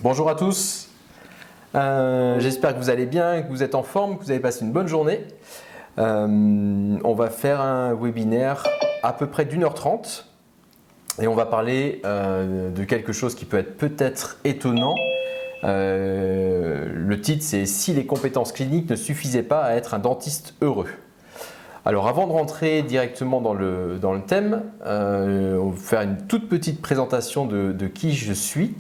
Bonjour à tous, j'espère que vous allez bien, que vous êtes en forme, que vous avez passé une bonne journée. On va faire un webinaire à peu près d'1h30 et on va parler de quelque chose qui peut être peut-être étonnant. Le titre c'est « Si les compétences cliniques ne suffisaient pas à être un dentiste heureux ». Alors avant de rentrer directement dans le thème, on va faire une toute petite présentation de qui je suis.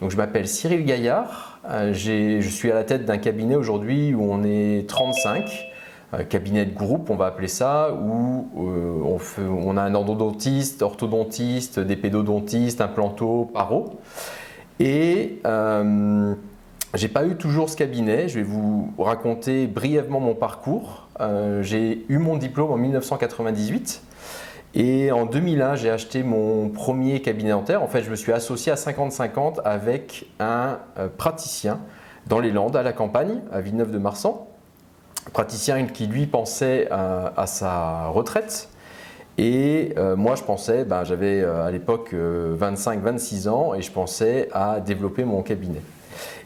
Donc, je m'appelle Cyril Gaillard, je suis à la tête d'un cabinet aujourd'hui où on est 35, cabinet de groupe on va appeler ça, où on a un endodontiste, orthodontiste, des pédodontistes, implanto, paro. Et j'ai pas eu toujours ce cabinet, je vais vous raconter brièvement mon parcours. J'ai eu mon diplôme en 1998 et en 2001 j'ai acheté mon premier cabinet dentaire. En fait je me suis associé à 50-50 avec un praticien dans les Landes, à la campagne, à Villeneuve-de-Marsan. Praticien qui lui pensait à sa retraite. Et moi je pensais, j'avais à l'époque 25-26 ans et je pensais à développer mon cabinet.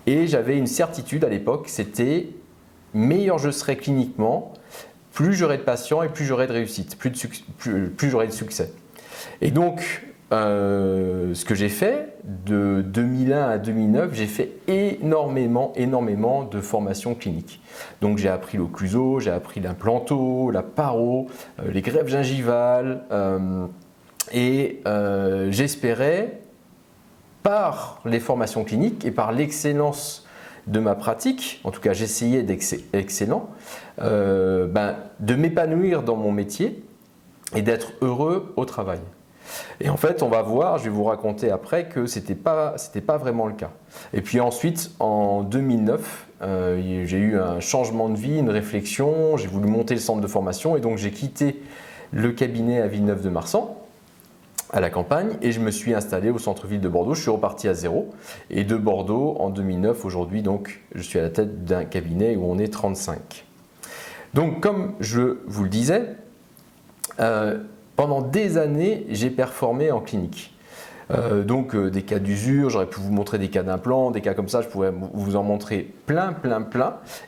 Et j'avais une certitude à l'époque, c'était meilleur je serais cliniquement, plus j'aurai de patients et plus j'aurai de réussite, plus j'aurai de succès. Et donc, ce que j'ai fait, de 2001 à 2009, j'ai fait énormément de formations cliniques. Donc j'ai appris l'occluso, j'ai appris l'implanto, la paro, les greffes gingivales, et j'espérais, par les formations cliniques et par l'excellence de ma pratique, en tout cas j'essayais d'être excellent, de m'épanouir dans mon métier et d'être heureux au travail. Et en fait, on va voir, je vais vous raconter après que c'était pas vraiment le cas. Et puis ensuite, en 2009, j'ai eu un changement de vie, une réflexion, j'ai voulu monter le centre de formation et donc j'ai quitté le cabinet à Villeneuve-de-Marsan, à la campagne, et je me suis installé au centre-ville de Bordeaux. Je suis reparti à zéro et de Bordeaux en 2009, aujourd'hui donc je suis à la tête d'un cabinet où on est 35. Donc comme je vous le disais, pendant des années j'ai performé en clinique. Des cas d'usure, j'aurais pu vous montrer des cas d'implants, des cas comme ça, je pourrais vous en montrer plein.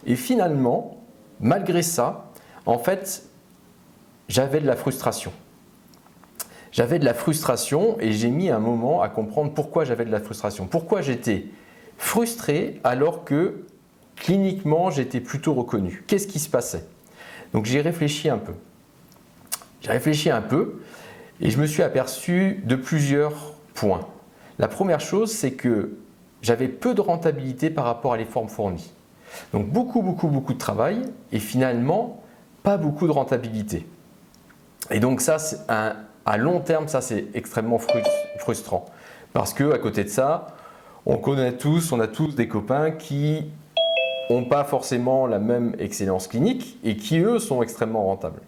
Et finalement, malgré ça, en fait, j'avais de la frustration. J'avais de la frustration et j'ai mis un moment à comprendre pourquoi j'avais de la frustration. Pourquoi j'étais frustré alors que cliniquement j'étais plutôt reconnu. Qu'est-ce qui se passait? Donc j'ai réfléchi un peu. Et je me suis aperçu de plusieurs points. La première chose, c'est que j'avais peu de rentabilité par rapport à l'effort fourni. Donc beaucoup de travail et finalement pas beaucoup de rentabilité. Et donc ça, à long terme, ça c'est extrêmement frustrant parce que à côté de ça, on a tous des copains qui n'ont pas forcément la même excellence clinique et qui eux sont extrêmement rentables.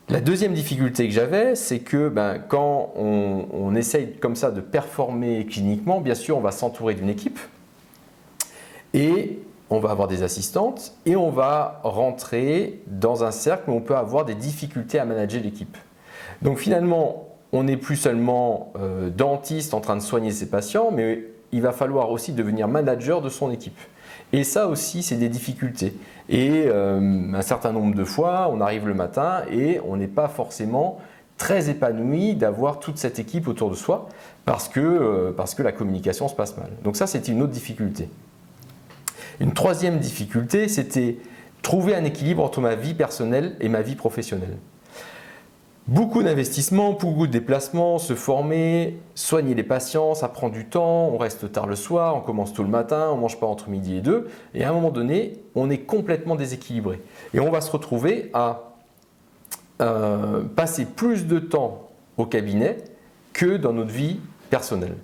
La deuxième difficulté que j'avais, c'est que quand on essaye comme ça de performer cliniquement, bien sûr on va s'entourer d'une équipe et on va avoir des assistantes et on va rentrer dans un cercle où on peut avoir des difficultés à manager l'équipe. Donc finalement, on n'est plus seulement dentiste en train de soigner ses patients, mais il va falloir aussi devenir manager de son équipe. Et ça aussi, c'est des difficultés. Et un certain nombre de fois, on arrive le matin et on n'est pas forcément très épanoui d'avoir toute cette équipe autour de soi parce que la communication se passe mal. Donc ça, c'était une autre difficulté. Une troisième difficulté, c'était trouver un équilibre entre ma vie personnelle et ma vie professionnelle. Beaucoup d'investissements, beaucoup de déplacements, se former, soigner les patients, ça prend du temps, on reste tard le soir, on commence tôt le matin, on ne mange pas entre midi et 2 et à un moment donné, on est complètement déséquilibré. Et on va se retrouver à passer plus de temps au cabinet que dans notre vie personnelle.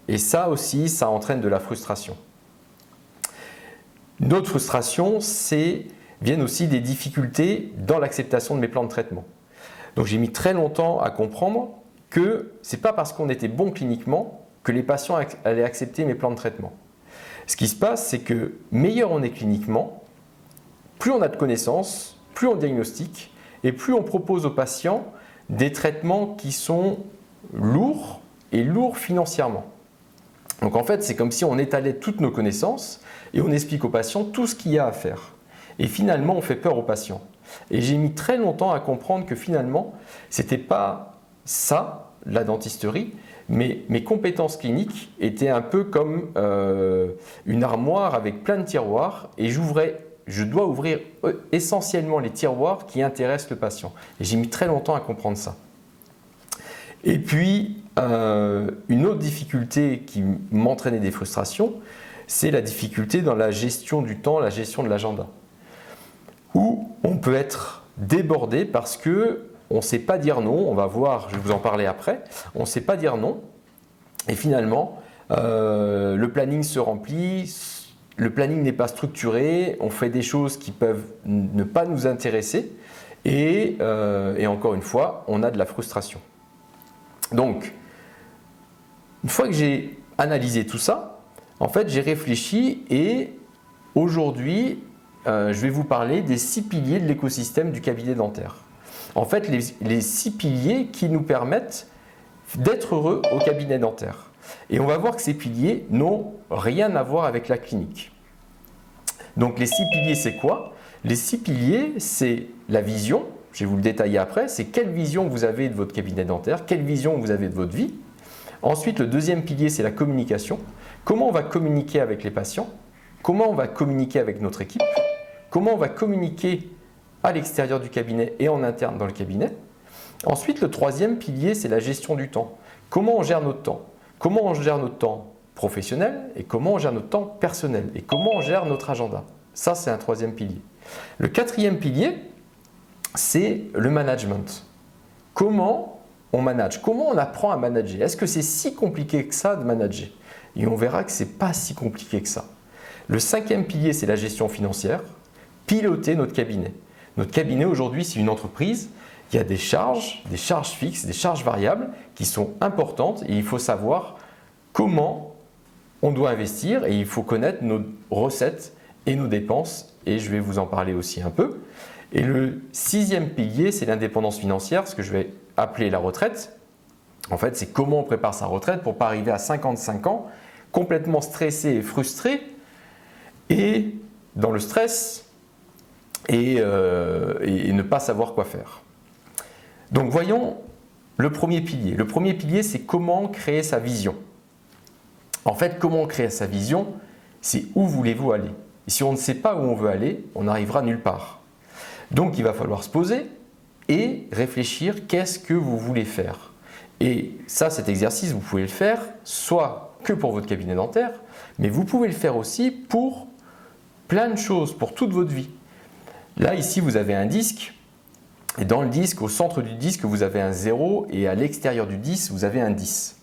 Et ça aussi, ça entraîne de la frustration. Une autre frustration, viennent aussi des difficultés dans l'acceptation de mes plans de traitement. Donc j'ai mis très longtemps à comprendre que ce n'est pas parce qu'on était bon cliniquement que les patients allaient accepter mes plans de traitement. Ce qui se passe, c'est que meilleur on est cliniquement, plus on a de connaissances, plus on diagnostique et plus on propose aux patients des traitements qui sont lourds et lourds financièrement. Donc en fait, c'est comme si on étalait toutes nos connaissances et on explique aux patients tout ce qu'il y a à faire. Et finalement, on fait peur aux patients. Et j'ai mis très longtemps à comprendre que finalement, ce n'était pas ça, la dentisterie, mais mes compétences cliniques étaient un peu comme une armoire avec plein de tiroirs et je dois ouvrir essentiellement les tiroirs qui intéressent le patient. Et j'ai mis très longtemps à comprendre ça. Et puis, une autre difficulté qui m'entraînait des frustrations, c'est la difficulté dans la gestion du temps, la gestion de l'agenda. Où on peut être débordé parce que on ne sait pas dire non, on va voir, je vais vous en parler après, on ne sait pas dire non, et finalement, le planning se remplit, le planning n'est pas structuré, on fait des choses qui peuvent ne pas nous intéresser, et encore une fois, on a de la frustration. Donc, une fois que j'ai analysé tout ça, en fait, j'ai réfléchi et aujourd'hui, je vais vous parler des 6 piliers de l'écosystème du cabinet dentaire. En fait, les 6 piliers qui nous permettent d'être heureux au cabinet dentaire. Et on va voir que ces piliers n'ont rien à voir avec la clinique. Donc les 6 piliers, c'est quoi? Les 6 piliers, c'est la vision. Je vais vous le détailler après. C'est quelle vision vous avez de votre cabinet dentaire, quelle vision vous avez de votre vie. Ensuite, le deuxième pilier, c'est la communication. Comment on va communiquer avec les patients? Comment on va communiquer avec notre équipe? Comment on va communiquer à l'extérieur du cabinet et en interne dans le cabinet? Ensuite, le troisième pilier, c'est la gestion du temps. Comment on gère notre temps? Comment on gère notre temps professionnel et comment on gère notre temps personnel? Et comment on gère notre agenda? Ça, c'est un troisième pilier. Le quatrième pilier, c'est le management. Comment on manage? Comment on apprend à manager? Est-ce que c'est si compliqué que ça de manager? Et on verra que ce n'est pas si compliqué que ça. Le cinquième pilier, c'est la gestion financière. Piloter notre cabinet. Notre cabinet, aujourd'hui, c'est une entreprise. Il y a des charges fixes, des charges variables qui sont importantes et il faut savoir comment on doit investir et il faut connaître nos recettes et nos dépenses et je vais vous en parler aussi un peu. Et le sixième pilier, c'est l'indépendance financière, ce que je vais appeler la retraite. En fait, c'est comment on prépare sa retraite pour ne pas arriver à 55 ans complètement stressé et frustré et dans le stress et ne pas savoir quoi faire. Donc voyons le premier pilier. Le premier pilier, c'est comment créer sa vision. En fait, comment créer sa vision, c'est où voulez-vous aller. Et si on ne sait pas où on veut aller, on n'arrivera nulle part. Donc il va falloir se poser et réfléchir qu'est-ce que vous voulez faire. Et ça, cet exercice, vous pouvez le faire soit que pour votre cabinet dentaire, mais vous pouvez le faire aussi pour plein de choses, pour toute votre vie. Là, ici, vous avez un disque. Et dans le disque, au centre du disque, vous avez un 0 et à l'extérieur du 10, vous avez un 10.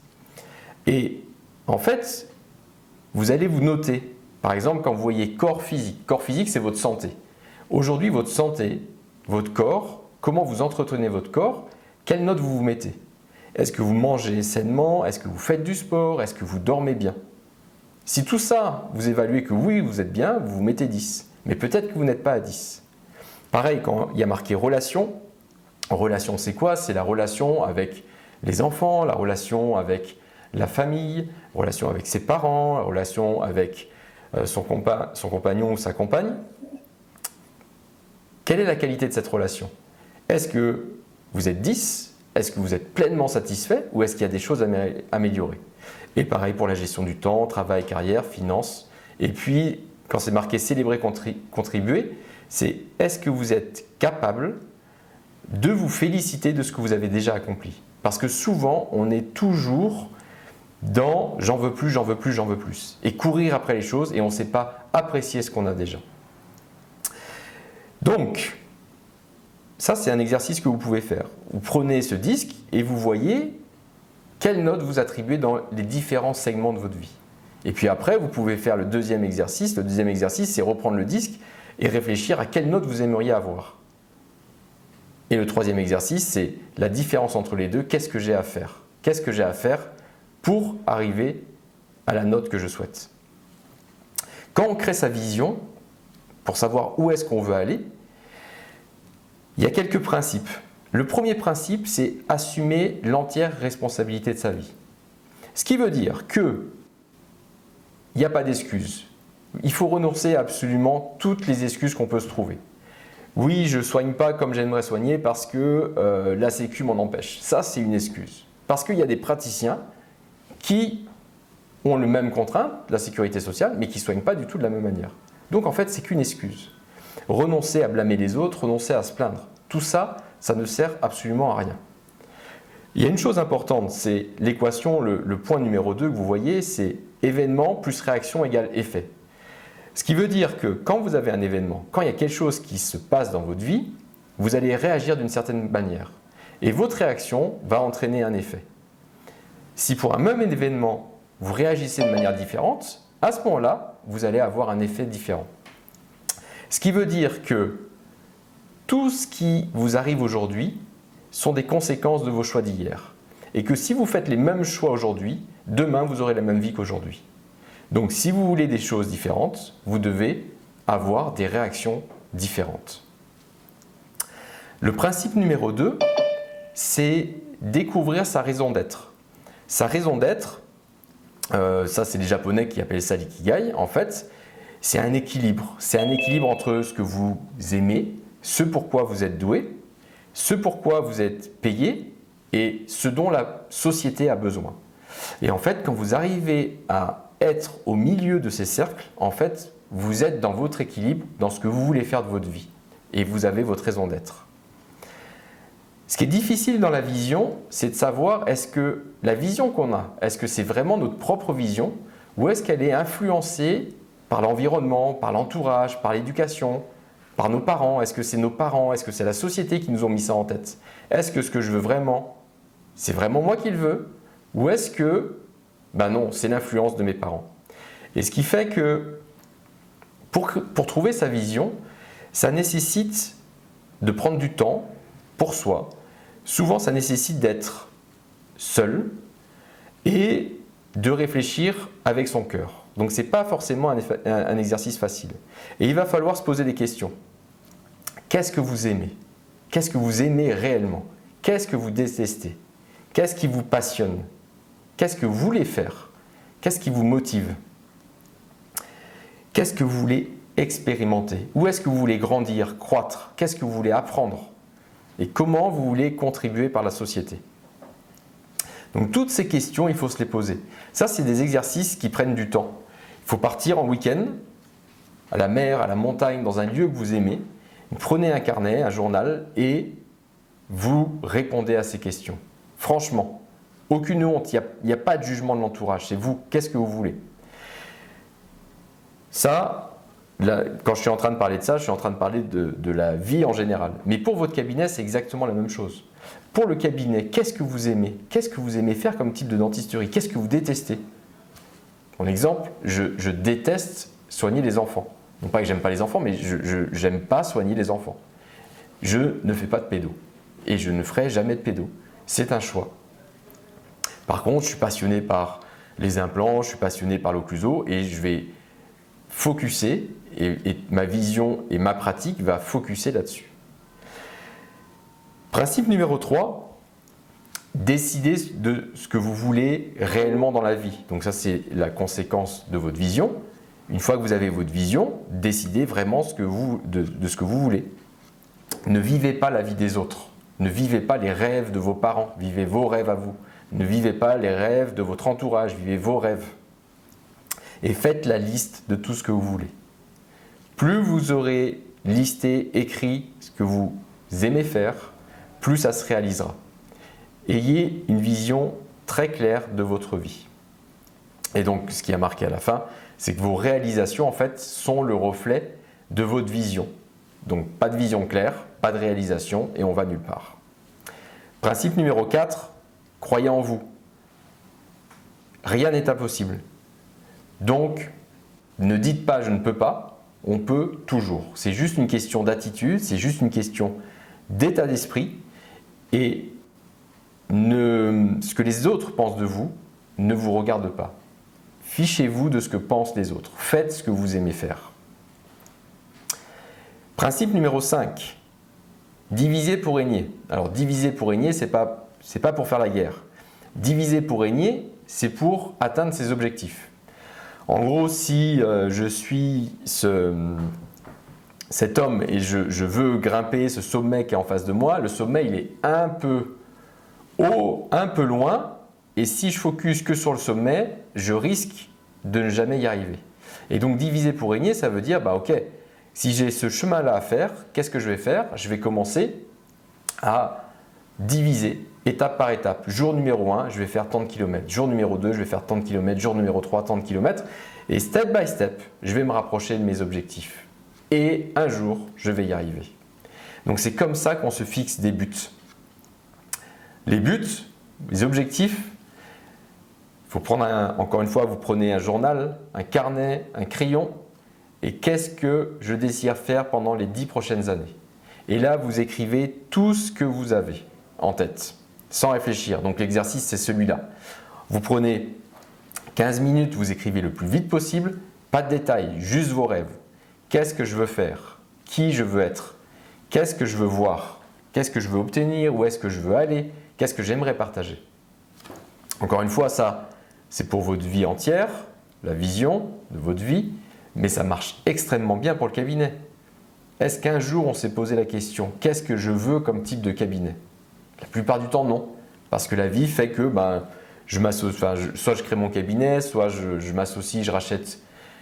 Et en fait, vous allez vous noter. Par exemple, quand vous voyez corps physique, c'est votre santé. Aujourd'hui, votre santé, votre corps, comment vous entretenez votre corps, quelle note vous vous mettez? Est-ce que vous mangez sainement? Est-ce que vous faites du sport? Est-ce que vous dormez bien? Si tout ça, vous évaluez que oui, vous êtes bien, vous vous mettez 10. Mais peut-être que vous n'êtes pas à 10. Pareil, quand il y a marqué relation, relation c'est quoi? C'est la relation avec les enfants, la relation avec la famille, la relation avec ses parents, la relation avec son compagnon ou sa compagne. Quelle est la qualité de cette relation? Est-ce que vous êtes 10? Est-ce que vous êtes pleinement satisfait? Ou est-ce qu'il y a des choses à améliorer? Et pareil pour la gestion du temps, travail, carrière, finances. Et puis, quand c'est marqué célébrer, contribuer, c'est est-ce que vous êtes capable de vous féliciter de ce que vous avez déjà accompli? Parce que souvent, on est toujours dans j'en veux plus, j'en veux plus, j'en veux plus. Et courir après les choses et on ne sait pas apprécier ce qu'on a déjà. Donc, ça c'est un exercice que vous pouvez faire. Vous prenez ce disque et vous voyez quelle note vous attribuez dans les différents segments de votre vie. Et puis après, vous pouvez faire le deuxième exercice. Le deuxième exercice, c'est reprendre le disque et réfléchir à quelle note vous aimeriez avoir. Et le troisième exercice, c'est la différence entre les deux. Qu'est-ce que j'ai à faire? Qu'est-ce que j'ai à faire pour arriver à la note que je souhaite? Quand on crée sa vision, pour savoir où est-ce qu'on veut aller, il y a quelques principes. Le premier principe, c'est assumer l'entière responsabilité de sa vie. Ce qui veut dire que il n'y a pas d'excuses. Il faut renoncer à absolument toutes les excuses qu'on peut se trouver. Oui, je ne soigne pas comme j'aimerais soigner parce que la Sécu m'en empêche. Ça, c'est une excuse. Parce qu'il y a des praticiens qui ont le même contrainte, la sécurité sociale, mais qui ne soignent pas du tout de la même manière. Donc en fait, c'est qu'une excuse. Renoncer à blâmer les autres, renoncer à se plaindre. Tout ça, ça ne sert absolument à rien. Il y a une chose importante, c'est l'équation, le point numéro 2 que vous voyez, c'est événement plus réaction égale effet. Ce qui veut dire que quand vous avez un événement, quand il y a quelque chose qui se passe dans votre vie, vous allez réagir d'une certaine manière. Et votre réaction va entraîner un effet. Si pour un même événement, vous réagissez de manière différente, à ce moment-là, vous allez avoir un effet différent. Ce qui veut dire que tout ce qui vous arrive aujourd'hui sont des conséquences de vos choix d'hier. Et que si vous faites les mêmes choix aujourd'hui, demain, vous aurez la même vie qu'aujourd'hui. Donc si vous voulez des choses différentes, vous devez avoir des réactions différentes. Le principe numéro 2, c'est découvrir sa raison d'être. Sa raison d'être, ça c'est les Japonais qui appellent ça l'ikigai, en fait, c'est un équilibre. C'est un équilibre entre ce que vous aimez, ce pourquoi vous êtes doué, ce pourquoi vous êtes payé et ce dont la société a besoin. Et en fait, quand vous arrivez à être au milieu de ces cercles, en fait, vous êtes dans votre équilibre, dans ce que vous voulez faire de votre vie. Et vous avez votre raison d'être. Ce qui est difficile dans la vision, c'est de savoir est-ce que la vision qu'on a, est-ce que c'est vraiment notre propre vision ou est-ce qu'elle est influencée par l'environnement, par l'entourage, par l'éducation, par nos parents? Est-ce que c'est nos parents? Est-ce que c'est la société qui nous ont mis ça en tête? Est-ce que ce que je veux vraiment, c'est vraiment moi qui le veux? Ou est-ce que, ben non, c'est l'influence de mes parents? Et ce qui fait que pour trouver sa vision, ça nécessite de prendre du temps pour soi. Souvent, ça nécessite d'être seul et de réfléchir avec son cœur. Donc, ce n'est pas forcément un exercice facile. Et il va falloir se poser des questions. Qu'est-ce que vous aimez? Qu'est-ce que vous aimez réellement? Qu'est-ce que vous détestez? Qu'est-ce qui vous passionne? Qu'est-ce que vous voulez faire? Qu'est-ce qui vous motive? Qu'est-ce que vous voulez expérimenter? Où est-ce que vous voulez grandir, croître? Qu'est-ce que vous voulez apprendre? Et comment vous voulez contribuer par la société? Donc toutes ces questions, il faut se les poser. Ça, c'est des exercices qui prennent du temps. Il faut partir en week-end, à la mer, à la montagne, dans un lieu que vous aimez. Vous prenez un carnet, un journal et vous répondez à ces questions. Franchement, aucune honte, il n'y a pas de jugement de l'entourage. C'est vous, qu'est-ce que vous voulez? Ça, là, quand je suis en train de parler de ça, je suis en train de parler de la vie en général. Mais pour votre cabinet, c'est exactement la même chose. Pour le cabinet, qu'est-ce que vous aimez? Qu'est-ce que vous aimez faire comme type de dentisterie? Qu'est-ce que vous détestez? Mon exemple, je déteste soigner les enfants. Non pas que j'aime pas les enfants, mais je n'aime pas soigner les enfants. Je ne fais pas de pédo. Et je ne ferai jamais de pédo. C'est un choix. Par contre, je suis passionné par les implants, je suis passionné par l'occluso et je vais focuser et ma vision et ma pratique va focuser là-dessus. Principe numéro 3, décidez de ce que vous voulez réellement dans la vie. Donc ça, c'est la conséquence de votre vision. Une fois que vous avez votre vision, décidez vraiment de ce que vous voulez. Ne vivez pas la vie des autres. Ne vivez pas les rêves de vos parents. Vivez vos rêves à vous. Ne vivez pas les rêves de votre entourage. Vivez vos rêves. Et faites la liste de tout ce que vous voulez. Plus vous aurez listé, écrit ce que vous aimez faire, plus ça se réalisera. Ayez une vision très claire de votre vie. Et donc, ce qui a marqué à la fin, c'est que vos réalisations, en fait, sont le reflet de votre vision. Donc, pas de vision claire, pas de réalisation, et on va nulle part. Principe numéro 4, croyez en vous. Rien n'est impossible. Donc, ne dites pas « je ne peux pas », on peut toujours. C'est juste une question d'attitude, c'est juste une question d'état d'esprit. Et ce que les autres pensent de vous ne vous regarde pas. Fichez-vous de ce que pensent les autres. Faites ce que vous aimez faire. Principe numéro 5. Diviser pour régner. Alors, diviser pour régner, ce n'est pas pour faire la guerre. Diviser pour régner, c'est pour atteindre ses objectifs. En gros, si je suis cet homme et je veux grimper ce sommet qui est en face de moi, le sommet il est un peu haut, un peu loin, et si je focus que sur le sommet, je risque de ne jamais y arriver. Et donc diviser pour régner, ça veut dire, bah ok, si j'ai ce chemin-là à faire, qu'est-ce que je vais faire? Je vais commencer à diviser étape par étape. Jour numéro 1, je vais faire tant de kilomètres. Jour numéro 2, je vais faire tant de kilomètres. Jour numéro 3, tant de kilomètres. Et step by step, je vais me rapprocher de mes objectifs. Et un jour, je vais y arriver. Donc c'est comme ça qu'on se fixe des buts. Les buts, les objectifs, il faut prendre encore une fois, vous prenez un journal, un carnet, un crayon. Et qu'est-ce que je désire faire pendant les 10 prochaines années? Et là, vous écrivez tout ce que vous avez en tête, sans réfléchir. Donc l'exercice, c'est celui-là. Vous prenez 15 minutes, vous écrivez le plus vite possible, pas de détails, juste vos rêves. Qu'est-ce que je veux faire? Qui je veux être? Qu'est-ce que je veux voir? Qu'est-ce que je veux obtenir? Où est-ce que je veux aller? Qu'est-ce que j'aimerais partager? Encore une fois, ça, c'est pour votre vie entière, la vision de votre vie, mais ça marche extrêmement bien pour le cabinet. Est-ce qu'un jour on s'est posé la question, qu'est-ce que je veux comme type de cabinet? La plupart du temps, non. Parce que la vie fait que soit je crée mon cabinet, soit je m'associe, je rachète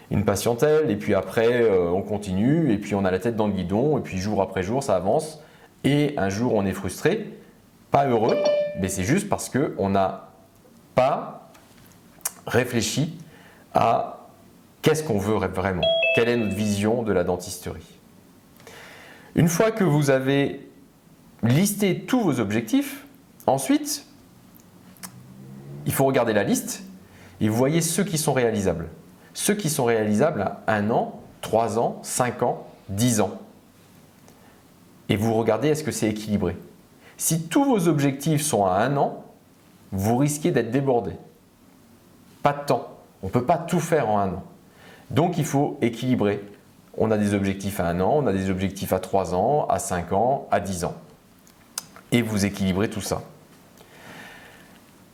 une patientèle, et puis après on continue, et puis on a la tête dans le guidon, et puis jour après jour ça avance, et un jour on est frustré, pas heureux, mais c'est juste parce qu'on n'a pas réfléchi à qu'est-ce qu'on veut vraiment, quelle est notre vision de la dentisterie. Une fois que vous avez listé tous vos objectifs, ensuite, il faut regarder la liste et vous voyez ceux qui sont réalisables. Ceux qui sont réalisables à 1 an, 3 ans, 5 ans, 10 ans. Et vous regardez est-ce que c'est équilibré. Si tous vos objectifs sont à 1 an, vous risquez d'être débordé. Pas de temps. On ne peut pas tout faire en 1 an. Donc il faut équilibrer. On a des objectifs à 1 an, on a des objectifs à 3 ans, à 5 ans, à 10 ans. Et vous équilibrez tout ça.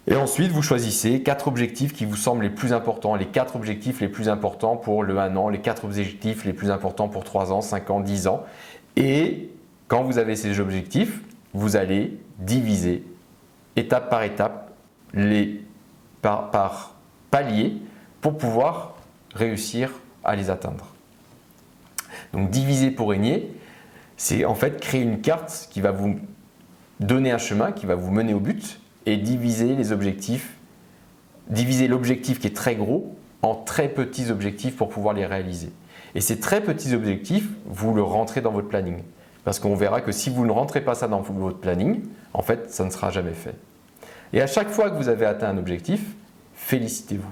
Et ensuite, vous choisissez 4 objectifs qui vous semblent les plus importants, les 4 objectifs les plus importants pour le 1 an, les 4 objectifs les plus importants pour 3 ans, 5 ans, 10 ans. Et quand vous avez ces objectifs, vous allez diviser étape par étape, par palier, pour pouvoir réussir à les atteindre. Donc diviser pour régner, c'est en fait créer une carte qui va vous donner un chemin, qui va vous mener au but, et diviser les objectifs, diviser l'objectif qui est très gros en très petits objectifs pour pouvoir les réaliser. Et ces très petits objectifs, vous le rentrez dans votre planning. Parce qu'on verra que si vous ne rentrez pas ça dans votre planning, en fait, ça ne sera jamais fait. Et à chaque fois que vous avez atteint un objectif, félicitez-vous.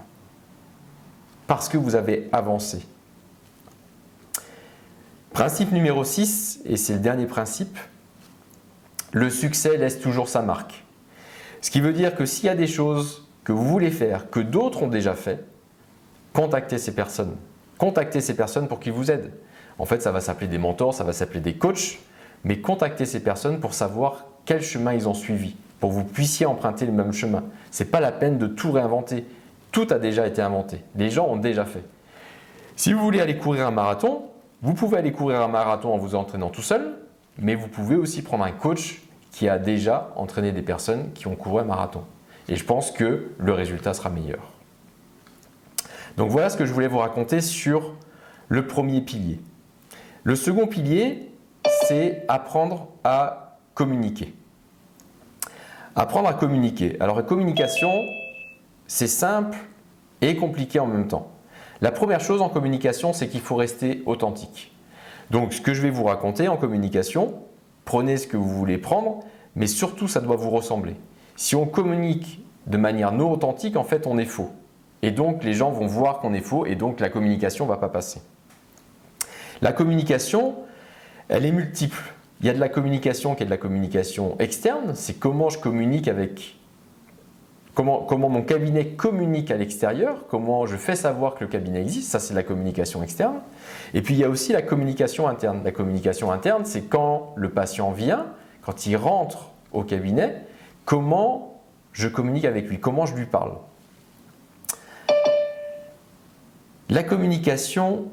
Parce que vous avez avancé. Principe numéro 6, et c'est le dernier principe, le succès laisse toujours sa marque. Ce qui veut dire que s'il y a des choses que vous voulez faire, que d'autres ont déjà fait, contactez ces personnes. Contactez ces personnes pour qu'ils vous aident. En fait, ça va s'appeler des mentors, ça va s'appeler des coachs, mais contactez ces personnes pour savoir quel chemin ils ont suivi, pour que vous puissiez emprunter le même chemin. Ce n'est pas la peine de tout réinventer. Tout a déjà été inventé. Les gens ont déjà fait. Si vous voulez aller courir un marathon, vous pouvez aller courir un marathon en vous entraînant tout seul, mais vous pouvez aussi prendre un coach qui a déjà entraîné des personnes qui ont couru un marathon. Et je pense que le résultat sera meilleur. Donc voilà ce que je voulais vous raconter sur le premier pilier. Le second pilier, c'est apprendre à communiquer. Apprendre à communiquer. Alors la communication, c'est simple et compliqué en même temps. La première chose en communication, c'est qu'il faut rester authentique. Donc ce que je vais vous raconter en communication, prenez ce que vous voulez prendre, mais surtout ça doit vous ressembler. Si on communique de manière non authentique, en fait on est faux. Et donc les gens vont voir qu'on est faux et donc la communication ne va pas passer. La communication, elle est multiple. Il y a de la communication qui est de la communication externe, c'est comment je communique avec, comment mon cabinet communique à l'extérieur, comment je fais savoir que le cabinet existe, ça c'est de la communication externe. Et puis il y a aussi la communication interne. La communication interne, c'est quand le patient vient, quand il rentre au cabinet, comment je communique avec lui, comment je lui parle. La communication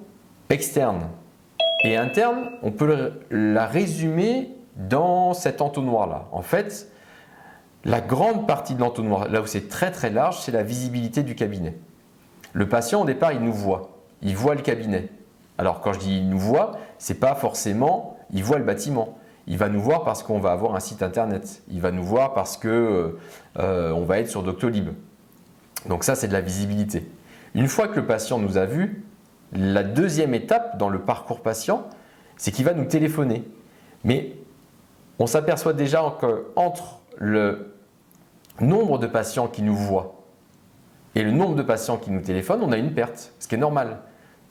externe et interne, on peut la résumer dans cet entonnoir-là. En fait, la grande partie de l'entonnoir, là où c'est très très large, c'est la visibilité du cabinet. Le patient, au départ, il nous voit. Il voit le cabinet. Alors, quand je dis il nous voit, ce n'est pas forcément il voit le bâtiment. Il va nous voir parce qu'on va avoir un site internet. Il va nous voir parce qu'on va être sur Doctolib. Donc ça, c'est de la visibilité. Une fois que le patient nous a vus, la deuxième étape dans le parcours patient, c'est qu'il va nous téléphoner. Mais on s'aperçoit déjà qu'entre le nombre de patients qui nous voient et le nombre de patients qui nous téléphonent, on a une perte, ce qui est normal.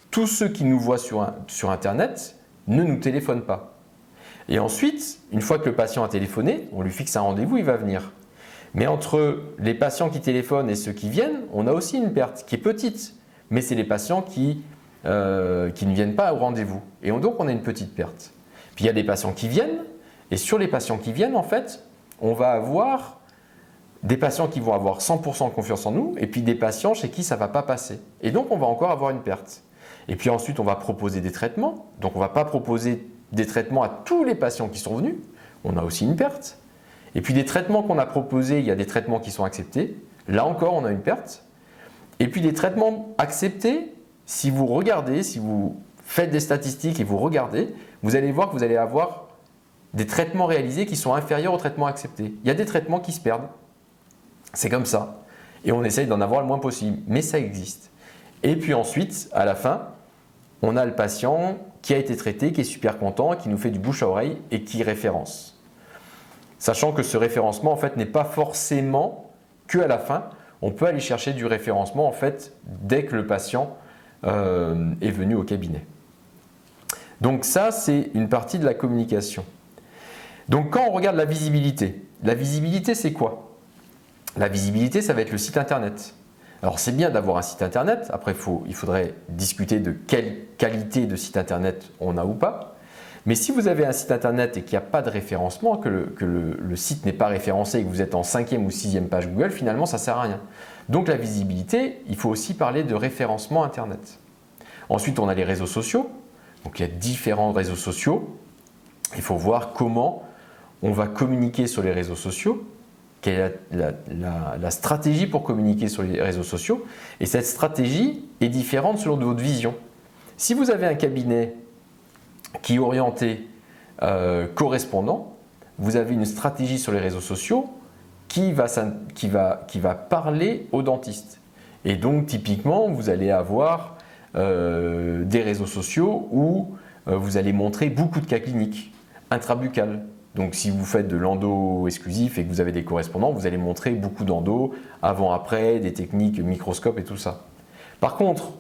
Tous ceux qui nous voient sur Internet ne nous téléphonent pas. Et ensuite, une fois que le patient a téléphoné, on lui fixe un rendez-vous, il va venir. Mais entre les patients qui téléphonent et ceux qui viennent, on a aussi une perte qui est petite. Mais c'est les patients qui ne viennent pas au rendez-vous. Et donc, on a une petite perte. Puis, il y a des patients qui viennent. Et sur les patients qui viennent, en fait, on va avoir des patients qui vont avoir 100% confiance en nous. Et puis, des patients chez qui ça ne va pas passer. Et donc, on va encore avoir une perte. Et puis ensuite, on va proposer des traitements. Donc, on ne va pas proposer des traitements à tous les patients qui sont venus. On a aussi une perte. Et puis, des traitements qu'on a proposés, il y a des traitements qui sont acceptés. Là encore, on a une perte. Et puis, des traitements acceptés, si vous regardez, si vous faites des statistiques et vous regardez, vous allez voir que vous allez avoir des traitements réalisés qui sont inférieurs aux traitements acceptés. Il y a des traitements qui se perdent. C'est comme ça. Et on essaye d'en avoir le moins possible. Mais ça existe. Et puis ensuite, à la fin, on a le patient qui a été traité, qui est super content, qui nous fait du bouche à oreille et qui référence. Sachant que ce référencement, en fait, n'est pas forcément que à la fin. On peut aller chercher du référencement, en fait, dès que le patient est venu au cabinet. Donc ça, c'est une partie de la communication. Donc quand on regarde la visibilité c'est quoi? La visibilité, ça va être le site internet. Alors c'est bien d'avoir un site internet, après il faudrait discuter de quelle qualité de site internet on a ou pas. Mais si vous avez un site internet et qu'il n'y a pas de référencement, que le site n'est pas référencé et que vous êtes en 5e ou 6e page Google, finalement ça ne sert à rien. Donc la visibilité, il faut aussi parler de référencement internet. Ensuite on a les réseaux sociaux, donc il y a différents réseaux sociaux. Il faut voir comment on va communiquer sur les réseaux sociaux. Quelle est la stratégie pour communiquer sur les réseaux sociaux. Et cette stratégie est différente selon votre vision. Si vous avez un cabinet qui est orienté correspondant, vous avez une stratégie sur les réseaux sociaux qui va parler aux dentistes. Et donc typiquement, vous allez avoir des réseaux sociaux où vous allez montrer beaucoup de cas cliniques intrabuccales. Donc si vous faites de l'endo exclusif et que vous avez des correspondants, vous allez montrer beaucoup d'endo, avant-après, des techniques microscope et tout ça. Par contre,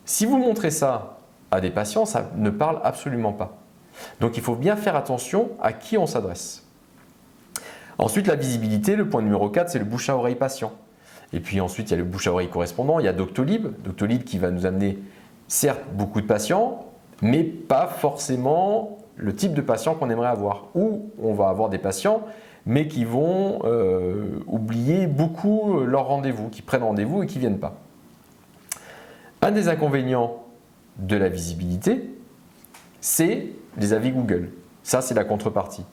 si vous montrez ça à des patients, ça ne parle absolument pas. Donc il faut bien faire attention à qui on s'adresse. Ensuite, la visibilité, le point numéro 4, c'est le bouche à oreille patient. Et puis ensuite, il y a le bouche à oreille correspondant, il y a Doctolib. Doctolib qui va nous amener certes beaucoup de patients, mais pas forcément le type de patient qu'on aimerait avoir. Ou on va avoir des patients, mais qui vont oublier beaucoup leur rendez-vous, qui prennent rendez-vous et qui ne viennent pas. Un des inconvénients de la visibilité, c'est les avis Google. Ça, c'est la contrepartie.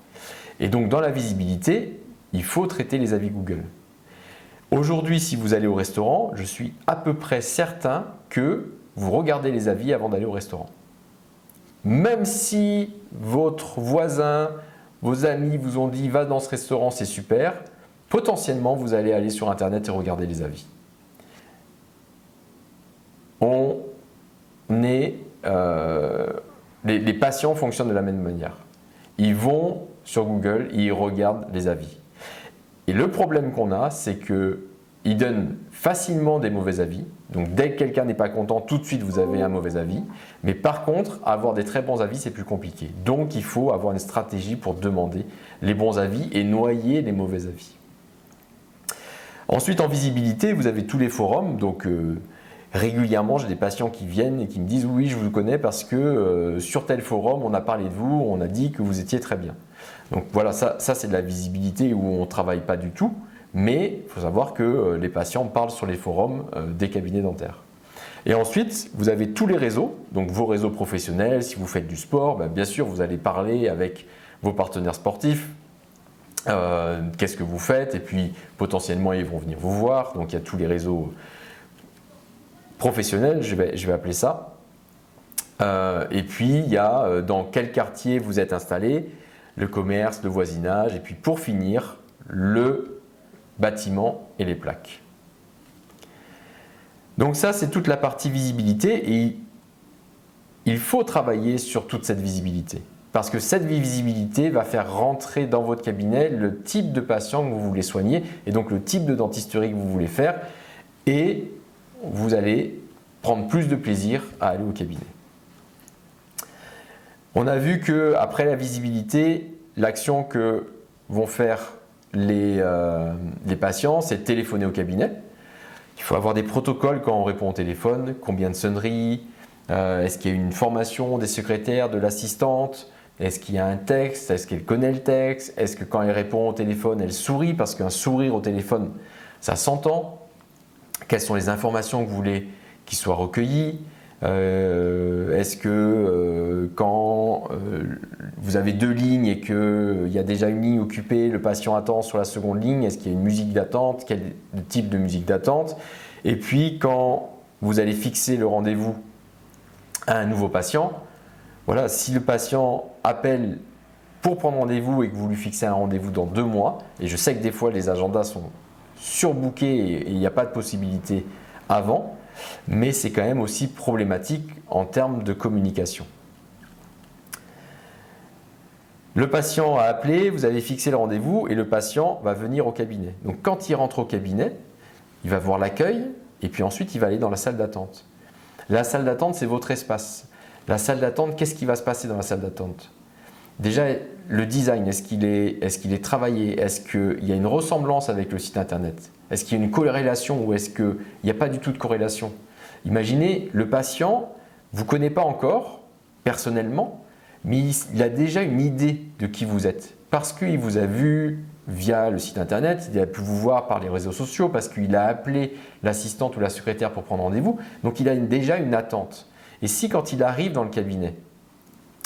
Et donc, dans la visibilité, il faut traiter les avis Google. Aujourd'hui, si vous allez au restaurant, je suis à peu près certain que vous regardez les avis avant d'aller au restaurant. Même si votre voisin, vos amis vous ont dit « va dans ce restaurant, c'est super », potentiellement, vous allez aller sur Internet et regarder les avis. Les patients fonctionnent de la même manière. Ils vont sur Google et ils regardent les avis. Et le problème qu'on a, c'est qu'ils donnent facilement des mauvais avis. Donc dès que quelqu'un n'est pas content, tout de suite vous avez un mauvais avis. Mais par contre, avoir des très bons avis, c'est plus compliqué. Donc il faut avoir une stratégie pour demander les bons avis et noyer les mauvais avis. Ensuite, en visibilité, vous avez tous les forums. Donc régulièrement, j'ai des patients qui viennent et qui me disent « oui, je vous connais parce que sur tel forum, on a parlé de vous, on a dit que vous étiez très bien ». Donc voilà, ça c'est de la visibilité où on ne travaille pas du tout. Mais il faut savoir que les patients parlent sur les forums des cabinets dentaires. Et ensuite, vous avez tous les réseaux, donc vos réseaux professionnels. Si vous faites du sport, bien sûr, vous allez parler avec vos partenaires sportifs. Qu'est-ce que vous faites? Et puis, potentiellement, ils vont venir vous voir. Donc, il y a tous les réseaux professionnels, je vais appeler ça. Et puis, il y a dans quel quartier vous êtes installé, le commerce, le voisinage. Et puis, pour finir, le bâtiment et les plaques. Donc ça, c'est toute la partie visibilité et il faut travailler sur toute cette visibilité. Parce que cette visibilité va faire rentrer dans votre cabinet le type de patient que vous voulez soigner et donc le type de dentisterie que vous voulez faire et vous allez prendre plus de plaisir à aller au cabinet. On a vu qu'après la visibilité, l'action que vont faire les patients, c'est de téléphoner au cabinet. Il faut avoir des protocoles quand on répond au téléphone, combien de sonneries, est-ce qu'il y a une formation des secrétaires, de l'assistante, est-ce qu'il y a un texte, est-ce qu'elle connaît le texte, est-ce que quand elle répond au téléphone, elle sourit, parce qu'un sourire au téléphone, ça s'entend. Quelles sont les informations que vous voulez qui soient recueillies, est-ce que quand vous avez 2 lignes et qu'il y a déjà une ligne occupée, le patient attend sur la seconde ligne, est-ce qu'il y a une musique d'attente, quel type de musique d'attente? Et puis quand vous allez fixer le rendez-vous à un nouveau patient, voilà, si le patient appelle pour prendre rendez-vous et que vous lui fixez un rendez-vous dans 2 mois, et je sais que des fois les agendas sont surbookés et il n'y a pas de possibilité avant, mais c'est quand même aussi problématique en termes de communication. Le patient a appelé, vous avez fixé le rendez-vous et le patient va venir au cabinet. Donc quand il rentre au cabinet, il va voir l'accueil et puis ensuite il va aller dans la salle d'attente. La salle d'attente, c'est votre espace. La salle d'attente, qu'est-ce qui va se passer dans la salle d'attente? Déjà, le design, est-ce qu'il est travaillé? Est-ce qu'il y a une ressemblance avec le site internet? Est-ce qu'il y a une corrélation ou est-ce qu'il n'y a pas du tout de corrélation? Imaginez, le patient ne vous connaît pas encore personnellement, mais il a déjà une idée de qui vous êtes. Parce qu'il vous a vu via le site internet, il a pu vous voir par les réseaux sociaux, parce qu'il a appelé l'assistante ou la secrétaire pour prendre rendez-vous. Donc il a déjà une attente. Et si quand il arrive dans le cabinet,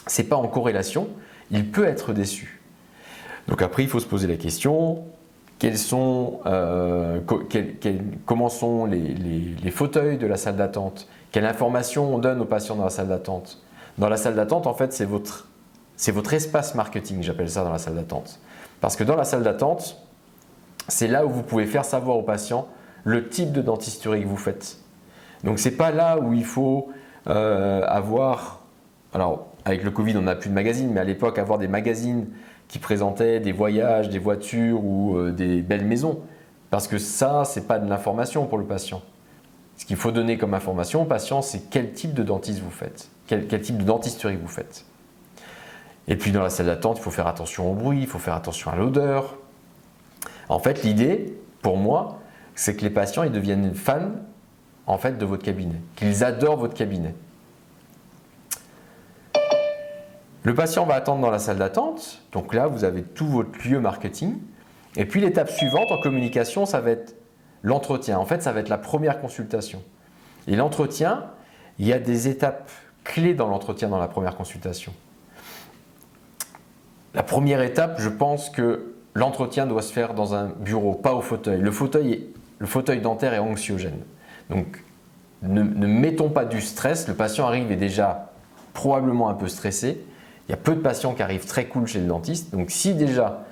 ce n'est pas en corrélation, il peut être déçu. Donc après, il faut se poser la question, comment sont les fauteuils de la salle d'attente? Quelle information on donne aux patients dans la salle d'attente? Dans la salle d'attente, en fait, c'est votre espace marketing, j'appelle ça dans la salle d'attente. Parce que dans la salle d'attente, c'est là où vous pouvez faire savoir aux patients le type de dentisterie que vous faites. Donc ce n'est pas là où il faut avoir… Alors, avec le Covid, on n'a plus de magazines, mais à l'époque, avoir des magazines qui présentaient des voyages, des voitures ou des belles maisons. Parce que ça, ce n'est pas de l'information pour le patient. Ce qu'il faut donner comme information au patient, c'est quel type de dentiste vous faites, quel type de dentisterie vous faites. Et puis dans la salle d'attente, il faut faire attention au bruit, il faut faire attention à l'odeur. En fait, l'idée, pour moi, c'est que les patients ils deviennent fans en fait, de votre cabinet, qu'ils adorent votre cabinet. Le patient va attendre dans la salle d'attente, donc là vous avez tout votre lieu marketing. Et puis l'étape suivante en communication, ça va être l'entretien. En fait, ça va être la première consultation. Et l'entretien, il y a des étapes clés dans l'entretien dans la première consultation. La première étape, je pense que l'entretien doit se faire dans un bureau, pas au fauteuil. Le fauteuil dentaire est anxiogène. Donc ne mettons pas du stress. Le patient arrive et est déjà probablement un peu stressé. Il y a peu de patients qui arrivent très cool chez le dentiste. Donc si déjà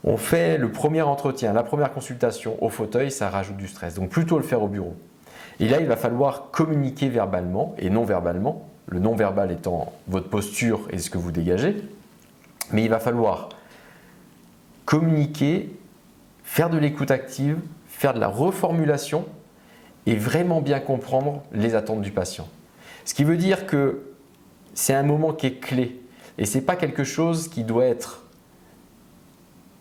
on fait le premier entretien, la première consultation au fauteuil, ça rajoute du stress. Donc plutôt le faire au bureau. Et là, il va falloir communiquer verbalement et non verbalement. Le non verbal étant votre posture et ce que vous dégagez. Mais il va falloir communiquer, faire de l'écoute active, faire de la reformulation et vraiment bien comprendre les attentes du patient. Ce qui veut dire que c'est un moment qui est clé. Et ce n'est pas quelque chose qui doit être